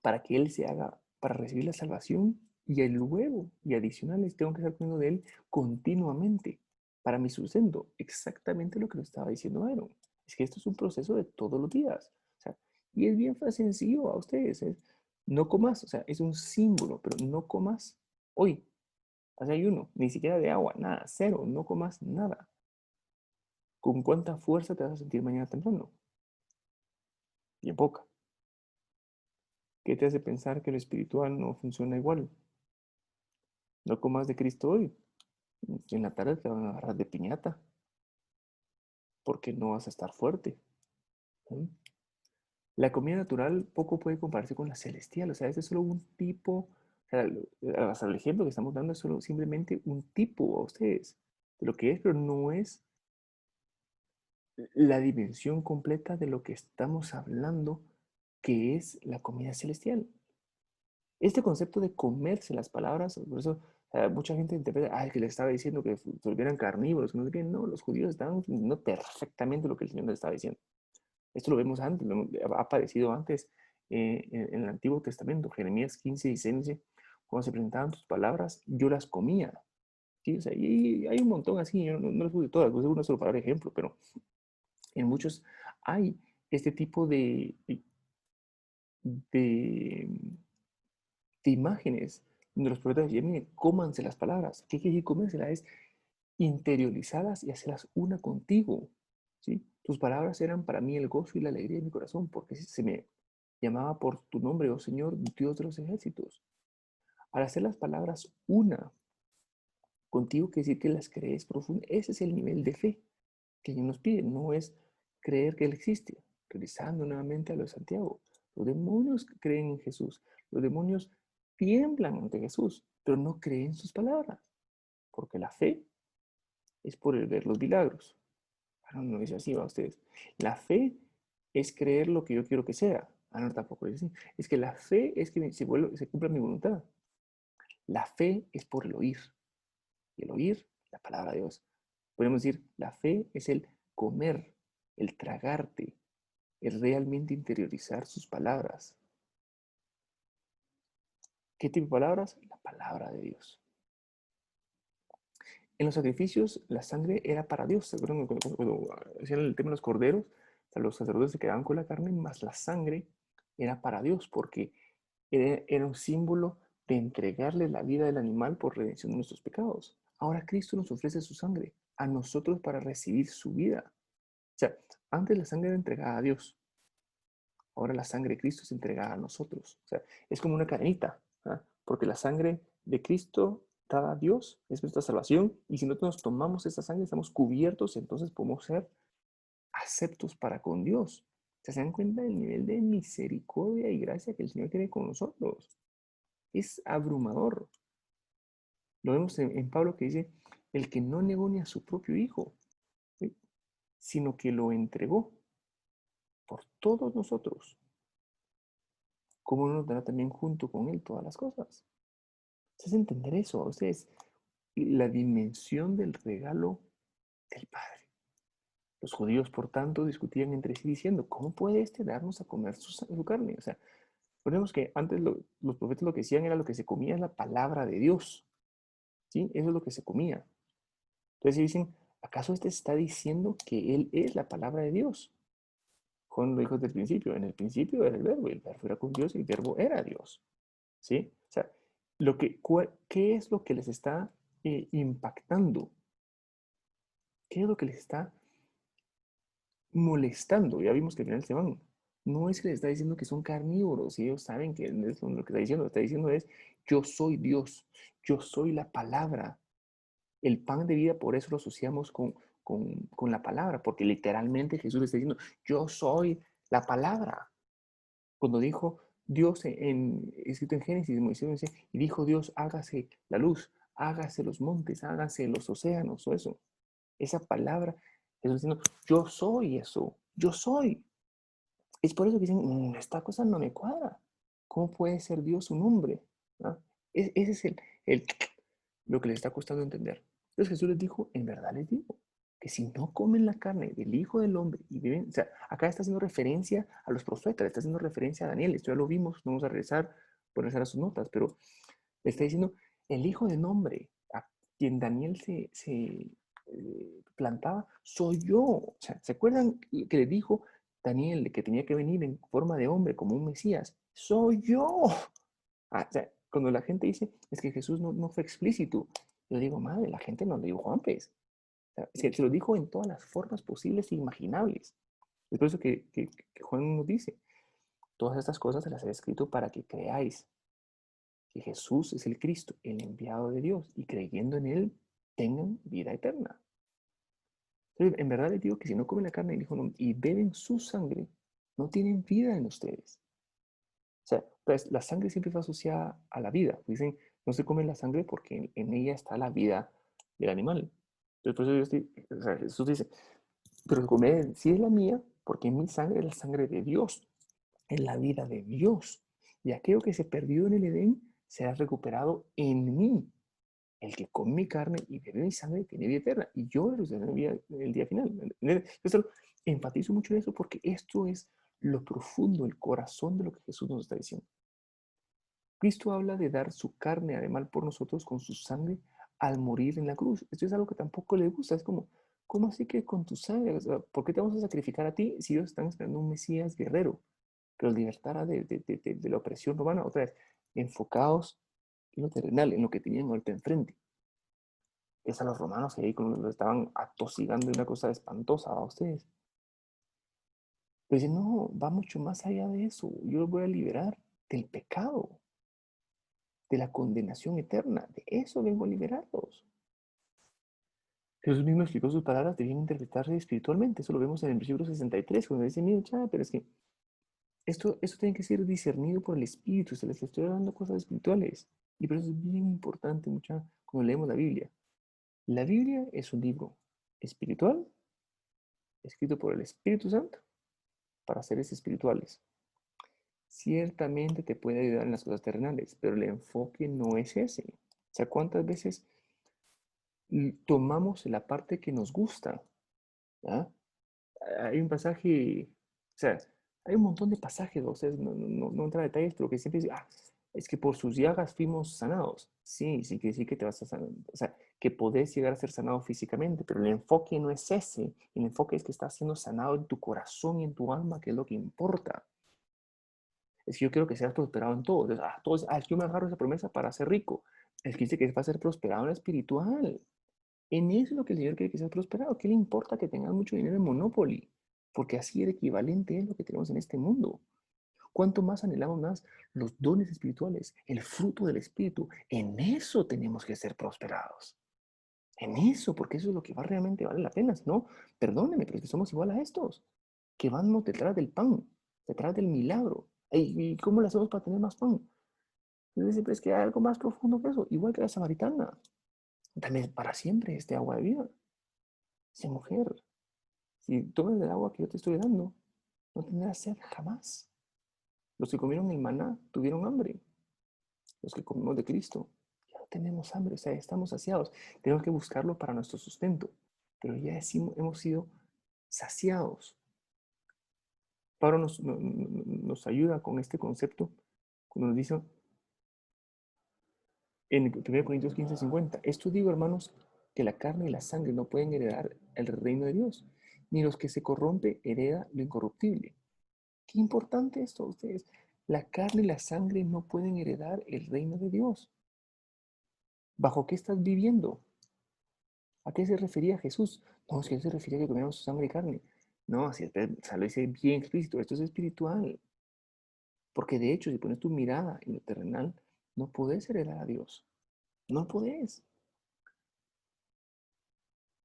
para que Él se haga, para recibir la salvación. Y luego, y adicionales, tengo que estar comiendo de Él continuamente para mi sustento. Exactamente lo que lo estaba diciendo Aaron. Es que esto es un proceso de todos los días. O sea, y es bien sencillo a ustedes. No comas, o sea, es un símbolo, pero no comas hoy. Haz ayuno, ni siquiera de agua, nada, cero, no comas nada. ¿Con cuánta fuerza te vas a sentir mañana temprano? Bien poca. ¿Qué te hace pensar que lo espiritual no funciona igual? No comas de Cristo hoy. En la tarde te van a agarrar de piñata. Porque no vas a estar fuerte. ¿Sí? La comida natural poco puede compararse con la celestial. O sea, este es solo un tipo. O sea, el ejemplo que estamos dando es solo simplemente un tipo a ustedes de lo que es, pero no es la dimensión completa de lo que estamos hablando, que es la comida celestial. Este concepto de comerse las palabras, por eso mucha gente interpreta, que le estaba diciendo que se volvieran carnívoros, no sé qué. No, los judíos estaban entendiendo perfectamente lo que el Señor les estaba diciendo. Esto lo vemos antes, ha aparecido antes en el Antiguo Testamento. Jeremías 15 dice, cuando se presentaban tus palabras, yo las comía. ¿Sí? O sea, y hay un montón así, yo no les puse todas, puse una solo para dar ejemplo, pero en muchos hay este tipo de imágenes donde los profetas decían, miren, cómanse las palabras. ¿Qué quiere decir comérselas? Es interiorizarlas y hacerlas una contigo. ¿Sí? Tus palabras eran para mí el gozo y la alegría de mi corazón, porque se me llamaba por tu nombre, oh Señor, Dios de los ejércitos. Al hacer las palabras una contigo, quiere decir que las crees profundas. Ese es el nivel de fe que Dios nos pide. No es creer que Él existe. Regresando nuevamente a lo de Santiago. Los demonios creen en Jesús. Los demonios tiemblan ante Jesús, pero no creen sus palabras. Porque la fe es por el ver los milagros. No dice así, va ustedes. La fe es creer lo que yo quiero que sea. No, tampoco dice así. Es que la fe es que se cumpla mi voluntad. La fe es por el oír. Y el oír, la palabra de Dios. Podemos decir, la fe es el comer, el tragarte, el realmente interiorizar sus palabras. ¿Qué tipo de palabras? La palabra de Dios. En los sacrificios, la sangre era para Dios. ¿Se acuerdan cuando hacían el tema de los corderos? O sea, los sacerdotes se quedaban con la carne, más la sangre era para Dios, porque era un símbolo de entregarle la vida del animal por redención de nuestros pecados. Ahora Cristo nos ofrece su sangre a nosotros para recibir su vida. O sea, antes la sangre era entregada a Dios. Ahora la sangre de Cristo es entregada a nosotros. O sea, es como una cadenita, ¿ah? Porque la sangre de Cristo dada a Dios es nuestra salvación, y si nosotros nos tomamos esa sangre estamos cubiertos, entonces podemos ser aceptos para con Dios. ¿Se dan cuenta del nivel de misericordia y gracia que el Señor tiene con nosotros? Es abrumador. Lo vemos en Pablo que dice, el que no negó ni a su propio hijo, ¿sí? Sino que lo entregó por todos nosotros. ¿Cómo no nos dará también junto con él todas las cosas? Es entender eso, o sea, es la dimensión del regalo del Padre. Los judíos, por tanto, discutían entre sí diciendo, ¿cómo puede este darnos a comer su carne? O sea, ponemos que antes los profetas lo que decían era lo que se comía es la palabra de Dios, ¿sí? Eso es lo que se comía. Entonces dicen, ¿acaso este está diciendo que Él es la palabra de Dios? Juan lo dijo desde el principio, en el principio era el verbo era con Dios y el verbo era Dios, ¿sí? O sea, ¿qué es lo que les está impactando? ¿Qué es lo que les está molestando? Ya vimos que al final se van. No es que les está diciendo que son carnívoros y ellos saben que es lo que está diciendo es, yo soy Dios, yo soy la palabra. El pan de vida, por eso lo asociamos con la palabra, porque literalmente Jesús le está diciendo, yo soy la palabra. Cuando dijo Dios, escrito en Génesis, Moisés dice, y dijo Dios, hágase la luz, hágase los montes, hágase los océanos, o eso. Esa palabra, Jesús diciendo, yo soy eso, yo soy. Es por eso que dicen, esta cosa no me cuadra. ¿Cómo puede ser Dios un hombre? ¿Ah? Ese es lo que les está costando entender. Entonces Jesús les dijo, en verdad les digo, que si no comen la carne del Hijo del Hombre y viven, o sea, acá está haciendo referencia a los profetas, está haciendo referencia a Daniel, esto ya lo vimos, no vamos a regresar por regresar a sus notas, pero le está diciendo, el Hijo del Hombre, a quien Daniel se plantaba, soy yo. O sea, ¿se acuerdan que le dijo Daniel de que tenía que venir en forma de hombre como un Mesías? Soy yo. Ah, o sea, cuando la gente dice, es que Jesús no fue explícito, yo digo, madre, la gente no lo dijo Juan Pez. O sea, se lo dijo en todas las formas posibles e imaginables. Es por eso que Juan nos dice, todas estas cosas se las he escrito para que creáis que Jesús es el Cristo, el enviado de Dios, y creyendo en Él, tengan vida eterna. Entonces, en verdad les digo que si no comen la carne del Hijo y beben su sangre, no tienen vida en ustedes. O sea, pues, la sangre siempre fue asociada a la vida. Dicen, no se come la sangre porque en ella está la vida del animal. Entonces, por eso o sea, Jesús dice, pero comer sí es la mía, porque mi sangre es la sangre de Dios, es la vida de Dios. Y aquello que se perdió en el Edén será recuperado en mí. El que come mi carne y bebe mi sangre tiene vida eterna. Y yo resucitaré el día final. Entonces, enfatizo mucho en eso porque esto es lo profundo, el corazón de lo que Jesús nos está diciendo. Cristo habla de dar su carne además por nosotros con su sangre al morir en la cruz. Esto es algo que tampoco le gusta. Es como, ¿cómo así que con tu sangre? O sea, ¿por qué te vamos a sacrificar a ti si ellos están esperando un Mesías guerrero que los libertara de la opresión romana? Otra vez, enfocados en lo terrenal, en lo que tenían ahorita enfrente. Es a los romanos que ahí lo estaban atosigando de una cosa espantosa a ustedes. Pero dice, no, va mucho más allá de eso. Yo los voy a liberar del pecado, de la condenación eterna. De eso vengo a liberarlos. Jesús mismo explicó sus palabras, debían interpretarse espiritualmente. Eso lo vemos en el versículo 63, cuando dice, mira, chava, pero es que esto tiene que ser discernido por el Espíritu. Se les estoy dando cosas espirituales. Y por eso es bien importante, mucha, cuando leemos la Biblia. La Biblia es un libro espiritual, escrito por el Espíritu Santo, para seres espirituales. Ciertamente te puede ayudar en las cosas terrenales, pero el enfoque no es ese. O sea, ¿cuántas veces tomamos la parte que nos gusta? ¿Ah? Hay un pasaje, o sea, hay un montón de pasajes, o sea, no entra en detalles, pero que siempre dice, es que por sus llagas fuimos sanados. Sí, sí que sí que te vas a sanar, o sea, que podés llegar a ser sanado físicamente, pero el enfoque no es ese. El enfoque es que estás siendo sanado en tu corazón y en tu alma, que es lo que importa. Es que yo quiero que seas prosperado en todo. Entonces, yo me agarro esa promesa para ser rico. Es que dice que va a ser prosperado en lo espiritual. En eso es lo que el Señor quiere que seas prosperado. ¿Qué le importa que tengas mucho dinero en Monopoly? Porque así el equivalente es lo que tenemos en este mundo. ¿Cuánto más anhelamos más los dones espirituales, el fruto del Espíritu? En eso tenemos que ser prosperados. En eso, porque eso es lo que realmente vale la pena. Si no, perdóneme, pero es que somos igual a estos, que van detrás del pan, detrás del milagro. ¿Y cómo lo hacemos para tener más pan? Entonces, pero es que hay algo más profundo que eso, igual que la samaritana. Dame para siempre este agua de vida. Dice, mujer, si tomas el agua que yo te estoy dando, no tendrás sed jamás. Los que comieron el maná tuvieron hambre. Los que comimos de Cristo, ya no tenemos hambre, o sea, estamos saciados. Tenemos que buscarlo para nuestro sustento, pero ya hemos sido saciados. Pablo nos ayuda con este concepto cuando nos dice en 1 Corintios 15:50, esto digo, hermanos, que la carne y la sangre no pueden heredar el reino de Dios, ni los que se corrompe hereda lo incorruptible. Qué importante esto, ustedes. La carne y la sangre no pueden heredar el reino de Dios. ¿Bajo qué estás viviendo? ¿A qué se refería Jesús? No, es que él se refería a que comiéramos su sangre y carne. No, así lo dice bien explícito, esto es espiritual. Porque de hecho, si pones tu mirada en lo terrenal, no podés heredar a Dios. No podés.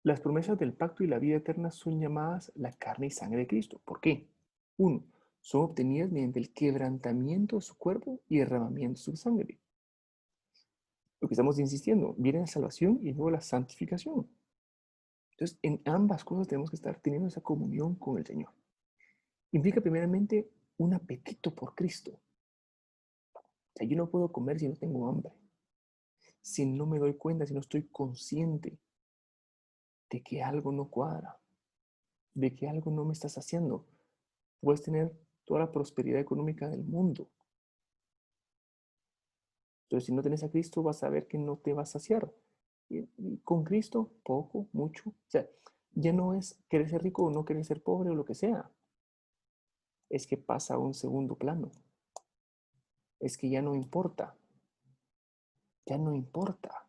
Las promesas del pacto y la vida eterna son llamadas la carne y sangre de Cristo. ¿Por qué? Uno, son obtenidas mediante el quebrantamiento de su cuerpo y derramamiento de su sangre. Lo que estamos insistiendo, viene la salvación y luego la santificación. Entonces, en ambas cosas tenemos que estar teniendo esa comunión con el Señor. Implica primeramente un apetito por Cristo. O sea, yo no puedo comer si no tengo hambre. Si no me doy cuenta, si no estoy consciente de que algo no cuadra, de que algo no me está saciando. Puedes tener toda la prosperidad económica del mundo. Entonces, si no tienes a Cristo, vas a ver que no te va a saciar. Y con Cristo, poco, mucho. O sea, ya no es querer ser rico o no querer ser pobre o lo que sea. Es que pasa a un segundo plano. Es que ya no importa. Ya no importa.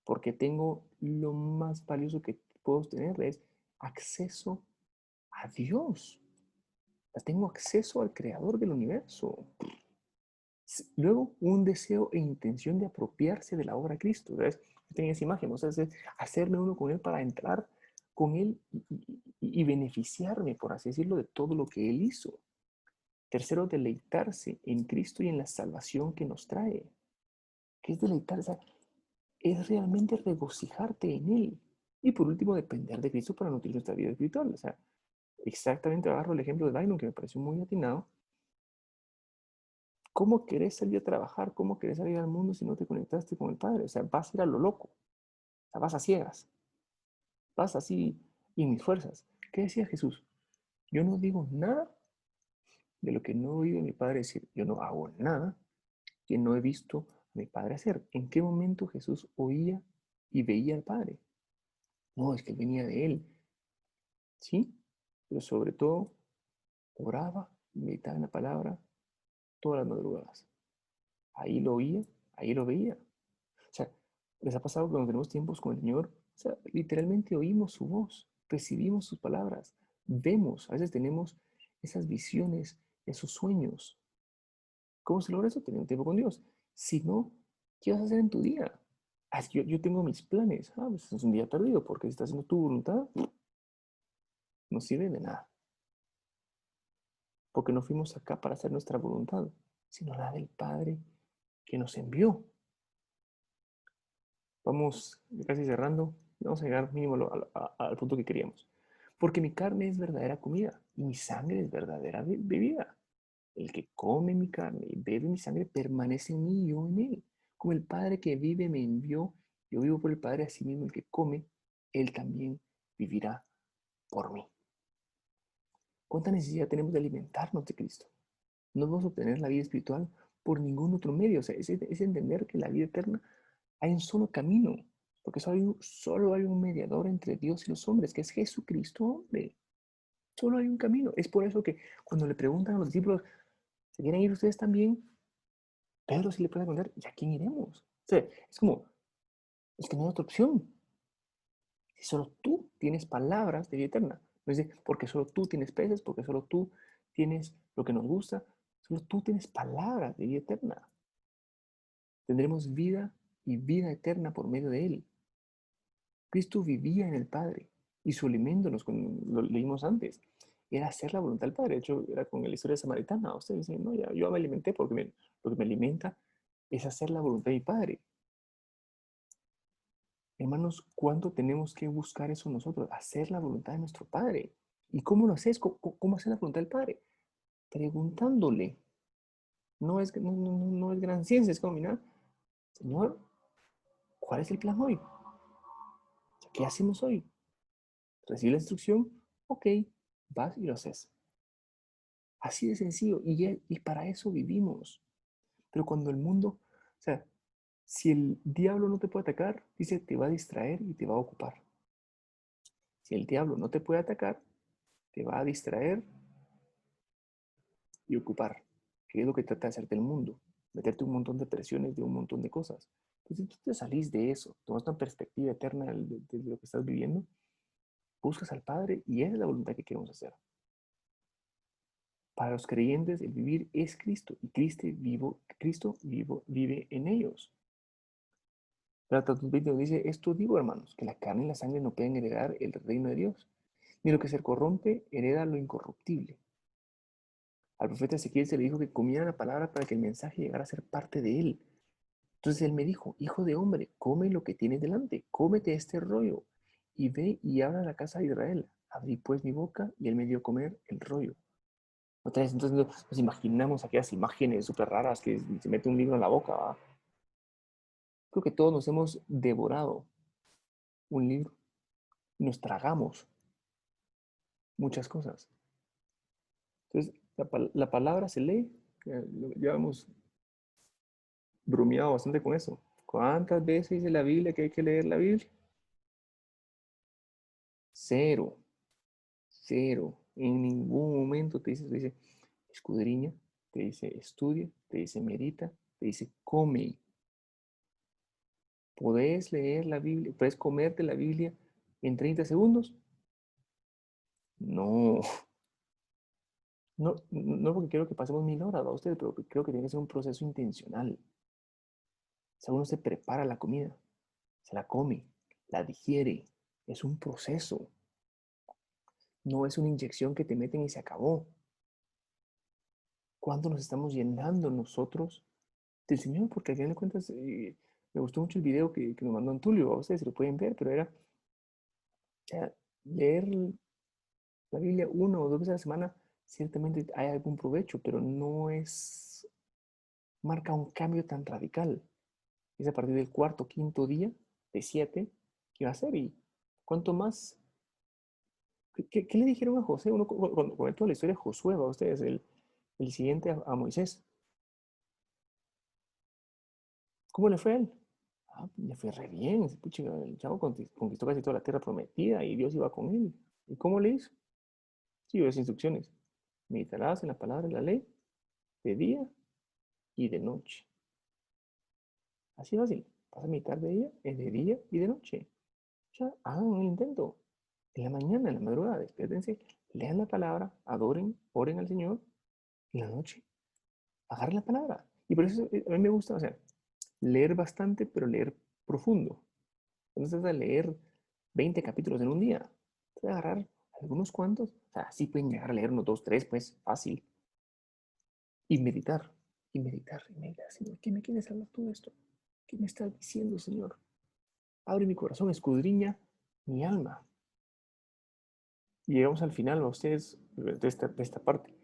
Porque tengo lo más valioso que puedo tener, es acceso a Dios. Tengo acceso al creador del universo. Luego, un deseo e intención de apropiarse de la obra de Cristo. ¿Ves? Tengo esa imagen, o sea, es hacerme uno con Él para entrar con Él y beneficiarme, por así decirlo, de todo lo que Él hizo. Tercero, deleitarse en Cristo y en la salvación que nos trae. ¿Qué es deleitarse? O sea, es realmente regocijarte en Él. Y por último, depender de Cristo para nutrir nuestra vida espiritual. O sea, exactamente agarro el ejemplo de Byron, que me pareció muy atinado. ¿Cómo querés salir a trabajar? ¿Cómo querés salir al mundo si no te conectaste con el Padre? O sea, vas a ir a lo loco. O sea, vas a ciegas. Vas así y mis fuerzas. ¿Qué decía Jesús? Yo no digo nada de lo que no he oído a mi Padre decir. Yo no hago nada que no he visto a mi Padre hacer. ¿En qué momento Jesús oía y veía al Padre? No, es que venía de Él. ¿Sí? Pero sobre todo, oraba y meditaba en la palabra todas las madrugadas. Ahí lo oía, ahí lo veía. O sea, ¿les ha pasado que cuando tenemos tiempos con el Señor? O sea, literalmente oímos su voz, recibimos sus palabras, vemos, a veces tenemos esas visiones, esos sueños. ¿Cómo se logra eso? Teniendo tiempo con Dios. Si no, ¿qué vas a hacer en tu día? Ah, es que yo tengo mis planes. Ah, pues es un día perdido porque si estás haciendo tu voluntad, no sirve de nada. Porque no fuimos acá para hacer nuestra voluntad, sino la del Padre que nos envió. Vamos casi cerrando. Vamos a llegar mínimo al punto que queríamos. Porque mi carne es verdadera comida y mi sangre es verdadera bebida. El que come mi carne y bebe mi sangre permanece en mí y yo en él. Como el Padre que vive me envió, yo vivo por el Padre, así mismo el que come, él también vivirá por mí. ¿Cuánta necesidad tenemos de alimentarnos de Cristo? No vamos a obtener la vida espiritual por ningún otro medio. O sea, es entender que la vida eterna hay un solo camino, porque solo hay un mediador entre Dios y los hombres, que es Jesucristo, hombre. Solo hay un camino. Es por eso que cuando le preguntan a los discípulos, ¿se quieren ir ustedes también? Pedro sí le puede preguntar, ¿y a quién iremos? O sea, es como, es que no hay otra opción. Si solo tú tienes palabras de vida eterna. No es porque solo tú tienes peces, porque solo tú tienes lo que nos gusta, solo tú tienes palabras de vida eterna. Tendremos vida y vida eterna por medio de Él. Cristo vivía en el Padre y su alimento, lo leímos antes, era hacer la voluntad del Padre. De hecho, era con la historia samaritana. Ustedes dicen, no, ya, yo me alimenté porque lo que me alimenta es hacer la voluntad de mi Padre. Hermanos, ¿cuánto tenemos que buscar eso nosotros? Hacer la voluntad de nuestro Padre. ¿Y cómo lo haces? ¿Cómo hacer la voluntad del Padre? Preguntándole. No es gran ciencia, es como, mira, Señor, ¿cuál es el plan hoy? ¿Qué hacemos hoy? ¿Recibir la instrucción? Ok, vas y lo haces. Así de sencillo. Y para eso vivimos. Pero cuando el mundo, o sea, si el diablo no te puede atacar, dice, te va a distraer y te va a ocupar. Si el diablo no te puede atacar, te va a distraer y ocupar. Que es lo que trata de hacerte el mundo. Meterte un montón de presiones de un montón de cosas. Entonces, si tú te salís de eso, tomas una perspectiva eterna de lo que estás viviendo, buscas al Padre y esa es la voluntad que queremos hacer. Para los creyentes, el vivir es Cristo y Cristo vive en ellos. Gálatas 2:20 nos dice, esto digo, hermanos, que la carne y la sangre no pueden heredar el reino de Dios, ni lo que se corrompe hereda lo incorruptible. Al profeta Ezequiel se le dijo que comiera la palabra para que el mensaje llegara a ser parte de él. Entonces él me dijo, hijo de hombre, come lo que tienes delante, cómete este rollo, y ve y habla a la casa de Israel. Abrí pues mi boca, y él me dio a comer el rollo. Otra vez, entonces nos imaginamos aquellas imágenes súper raras que se mete un libro en la boca, ¿va? Creo que todos nos hemos devorado un libro y nos tragamos muchas cosas. Entonces, la palabra se lee, ya hemos bromeado bastante con eso. ¿Cuántas veces dice la Biblia que hay que leer la Biblia? Cero. En ningún momento te dice escudriña, te dice estudia, te dice medita, te dice come. ¿Podés leer la Biblia? ¿Puedes comerte la Biblia en 30 segundos? No. No porque quiero que pasemos 1000 horas a ustedes, pero creo que tiene que ser un proceso intencional. O sea, uno se prepara la comida, se la come, la digiere. Es un proceso. No es una inyección que te meten y se acabó. ¿Cuándo nos estamos llenando nosotros del Señor? Porque al final de cuentas, me gustó mucho el video que nos mandó Antulio. A ustedes se lo pueden ver, pero era leer la Biblia 1 o 2 veces a la semana. Ciertamente hay algún provecho, pero no marca un cambio tan radical. Es a partir del cuarto, quinto día, de 7, que va a ser. ¿Y cuánto más? ¿Qué le dijeron a José? Uno cuando comentó la historia de Josué, ¿va? Ustedes, el siguiente a Moisés. ¿Cómo le fue a él? Le fue re bien. Pucha, el chavo conquistó casi toda la tierra prometida y Dios iba con él. ¿Y cómo le hizo? Siguió las instrucciones. Meditarás en la palabra de la ley de día y de noche. Así fácil. Vas a meditar de día y de noche. Ya, hagan un intento. En la mañana, en la madrugada, despiértense, lean la palabra, adoren, oren al Señor. En la noche, agarren la palabra. Y por eso a mí me gusta, o sea, leer bastante, pero leer profundo. No se trata de leer 20 capítulos en un día. Se trata de agarrar algunos cuantos. O sea, sí pueden llegar a leer unos 2, 3, pues, fácil. Y meditar, y meditar, y meditar. Señor, ¿qué me quieres hablar tú de esto? ¿Qué me estás diciendo, Señor? Abre mi corazón, escudriña mi alma. Y llegamos al final, a ustedes, de esta parte.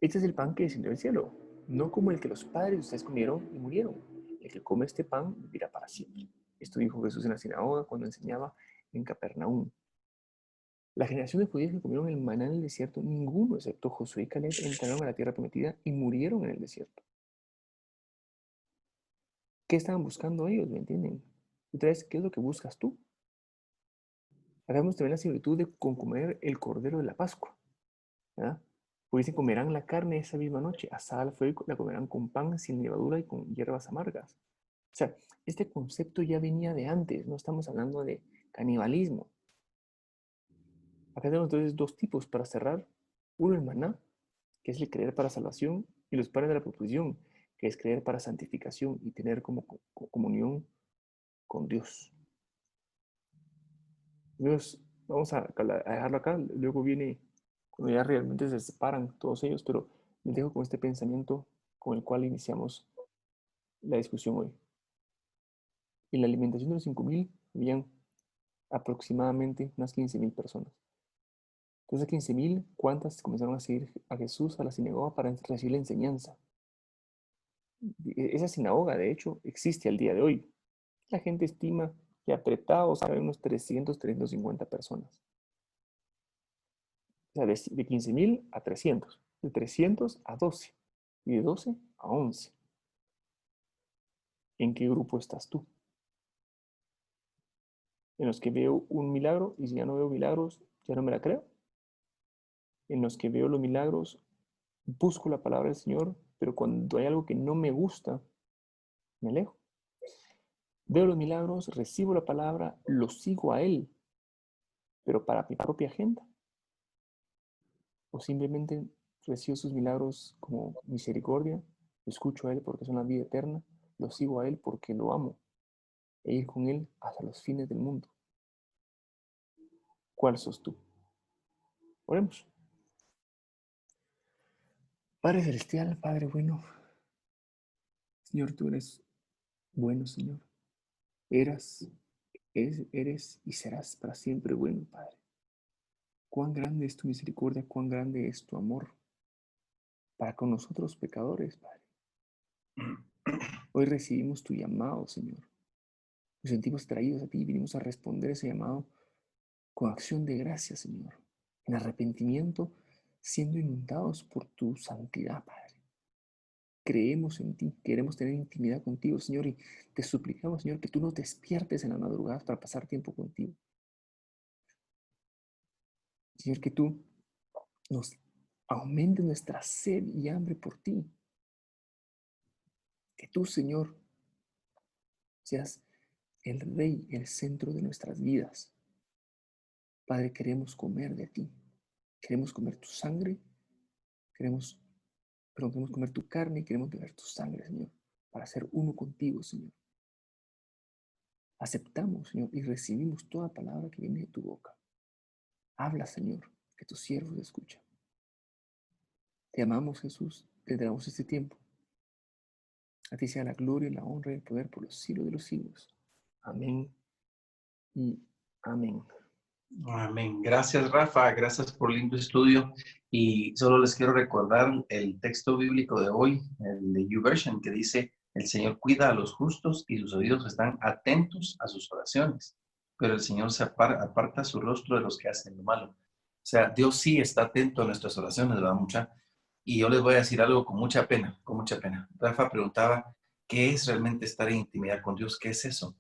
Este es el pan que descendió del cielo, no como el que los padres de ustedes comieron y murieron. El que come este pan vivirá para siempre. Esto dijo Jesús en la sinagoga cuando enseñaba en Capernaum. La generación de judíos que comieron el maná en el desierto, ninguno excepto Josué y Caleb entraron a la tierra prometida y murieron en el desierto. ¿Qué estaban buscando ellos? ¿Me entienden? Otra vez, ¿qué es lo que buscas tú? Hagamos también la similitud con comer el cordero de la Pascua. ¿Verdad? Porque dicen, comerán la carne esa misma noche, asada al fuego, la comerán con pan sin levadura y con hierbas amargas. O sea, este concepto ya venía de antes, no estamos hablando de canibalismo. Acá tenemos entonces dos tipos para cerrar. Uno, el maná, que es el creer para salvación, y los panes de la proposición, que es creer para santificación y tener como comunión con Dios. Dios, vamos a dejarlo acá, luego viene cuando ya realmente se separan todos ellos, pero les dejo con este pensamiento con el cual iniciamos la discusión hoy. En la alimentación de los 5.000 habían aproximadamente unas 15.000 personas. Entonces, 15.000, ¿cuántas comenzaron a seguir a Jesús a la sinagoga para recibir la enseñanza? Esa sinagoga, de hecho, existe al día de hoy. La gente estima que apretados hay unos 300, 350 personas. O sea, de 15.000 a 300, de 300 a 12 y de 12 a 11. ¿En qué grupo estás tú? En los que veo un milagro y si ya no veo milagros, ya no me la creo. En los que veo los milagros, busco la palabra del Señor, pero cuando hay algo que no me gusta, me alejo. Veo los milagros, recibo la palabra, lo sigo a Él, pero para mi propia agenda. O simplemente recibo sus milagros como misericordia, lo escucho a Él porque es una vida eterna, lo sigo a Él porque lo amo, e ir con Él hasta los fines del mundo. ¿Cuál sos tú? Oremos. Padre Celestial, Padre bueno, Señor, tú eres bueno, Señor. Eres y serás para siempre bueno, Padre. Cuán grande es tu misericordia, cuán grande es tu amor para con nosotros pecadores, Padre. Hoy recibimos tu llamado, Señor. Nos sentimos traídos a ti y vinimos a responder ese llamado con acción de gracia, Señor. En arrepentimiento, siendo inundados por tu santidad, Padre. Creemos en ti, queremos tener intimidad contigo, Señor, y te suplicamos, Señor, que tú nos despiertes en las madrugadas para pasar tiempo contigo. Señor, que tú nos aumentes nuestra sed y hambre por ti. Que tú, Señor, seas el Rey, el centro de nuestras vidas. Padre, queremos comer de ti. Queremos comer tu sangre. Queremos comer tu carne y queremos beber tu sangre, Señor, para ser uno contigo, Señor. Aceptamos, Señor, y recibimos toda palabra que viene de tu boca. Habla, Señor, que tus siervos escuchan. Te amamos, Jesús, te damos este tiempo. A ti sea la gloria, la honra y el poder por los siglos de los siglos. Amén y amén. Amén. Gracias, Rafa. Gracias por el lindo estudio. Y solo les quiero recordar el texto bíblico de hoy, el de YouVersion, que dice: el Señor cuida a los justos y sus oídos están atentos a sus oraciones, pero el Señor se aparta su rostro de los que hacen lo malo. O sea, Dios sí está atento a nuestras oraciones, ¿verdad, mucha? Y yo les voy a decir algo con mucha pena, con mucha pena. Rafa preguntaba, ¿qué es realmente estar en intimidad con Dios? ¿Qué es eso?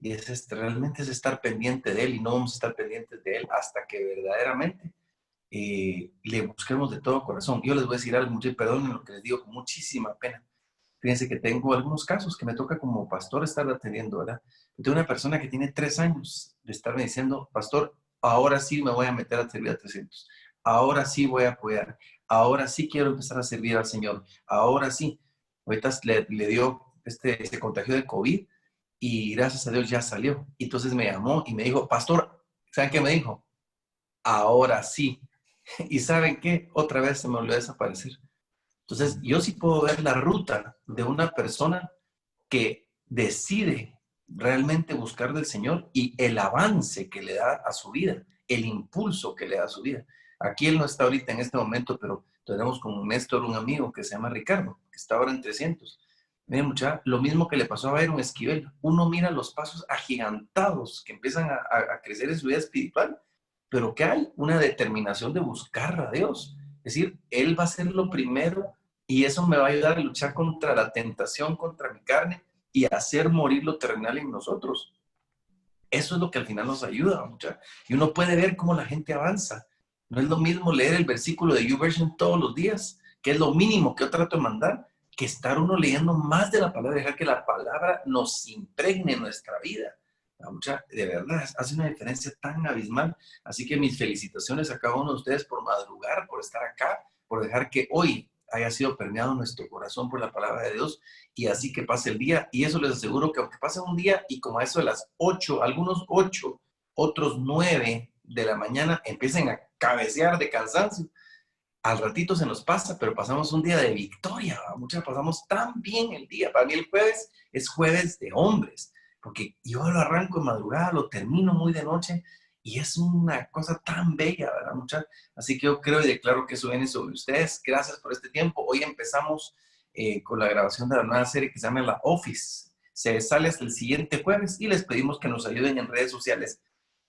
Y realmente es estar pendiente de Él, y no vamos a estar pendientes de Él hasta que verdaderamente le busquemos de todo corazón. Yo les voy a decir algo, mucho, perdonen lo que les digo con muchísima pena. Fíjense que tengo algunos casos que me toca como pastor estar atendiendo, ¿verdad? Yo tengo una persona que tiene 3 años de estarme diciendo: pastor, ahora sí me voy a meter a servir a 300. Ahora sí voy a apoyar. Ahora sí quiero empezar a servir al Señor. Ahora sí. Ahorita le dio se contagió de COVID y gracias a Dios ya salió. Y entonces me llamó y me dijo: pastor, ¿saben qué me dijo? Ahora sí. ¿Y saben qué? Otra vez se me volvió a desaparecer. Entonces, yo sí puedo ver la ruta de una persona que decide realmente buscar del Señor y el avance que le da a su vida, el impulso que le da a su vida. Aquí él no está ahorita en este momento, pero tenemos como Néstor un amigo que se llama Ricardo, que está ahora en 300. Miren, mucha, lo mismo que le pasó a Byron Esquivel. Uno mira los pasos agigantados que empiezan a crecer en su vida espiritual, pero que hay una determinación de buscar a Dios. Es decir, Él va a ser lo primero y eso me va a ayudar a luchar contra la tentación, contra mi carne y a hacer morir lo terrenal en nosotros. Eso es lo que al final nos ayuda, mucha. Y uno puede ver cómo la gente avanza. No es lo mismo leer el versículo de YouVersion todos los días, que es lo mínimo que yo trato de mandar, que estar uno leyendo más de la palabra, dejar que la palabra nos impregne en nuestra vida. Mucha, de verdad, hace una diferencia tan abismal. Así que mis felicitaciones a cada uno de ustedes por madrugar, por estar acá, por dejar que hoy haya sido permeado nuestro corazón por la palabra de Dios, y así que pase el día. Y eso les aseguro que aunque pase un día y como a eso de las 8, algunos 8, otros 9 de la mañana empiecen a cabecear de cansancio, al ratito se nos pasa, pero pasamos un día de victoria, ¿va? Muchas pasamos tan bien el día. Para mí el jueves es jueves de hombres, porque yo lo arranco en madrugada, lo termino muy de noche, y es una cosa tan bella, ¿verdad, muchachos? Así que yo creo y declaro que eso viene sobre ustedes. Gracias por este tiempo. Hoy empezamos con la grabación de la nueva serie que se llama La Office. Se sale hasta el siguiente jueves y les pedimos que nos ayuden en redes sociales.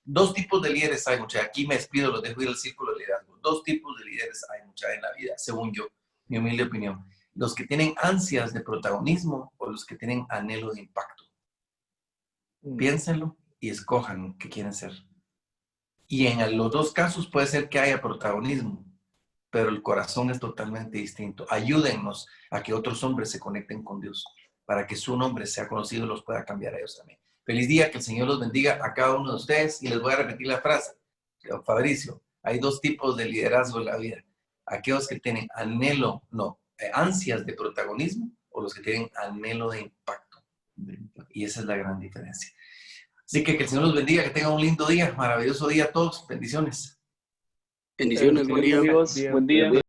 2 tipos de líderes hay, muchachos. Aquí me despido, los dejo ir al círculo de liderazgo. 2 tipos de líderes hay, muchachos, en la vida, según yo, mi humilde opinión. Los que tienen ansias de protagonismo o los que tienen anhelo de impacto. Piénsenlo y escojan qué quieren ser. Y en los 2 casos puede ser que haya protagonismo, pero el corazón es totalmente distinto. Ayúdennos a que otros hombres se conecten con Dios, para que su nombre sea conocido y los pueda cambiar a ellos también. Feliz día, que el Señor los bendiga a cada uno de ustedes. Y les voy a repetir la frase. Fabricio, hay 2 tipos de liderazgo en la vida. Aquellos que tienen ansias de protagonismo, o los que tienen anhelo de impacto. Y esa es la gran diferencia. Así que el Señor los bendiga, que tengan un lindo día, maravilloso día a todos. Bendiciones. Bendiciones, buen día. Amigos, buen día.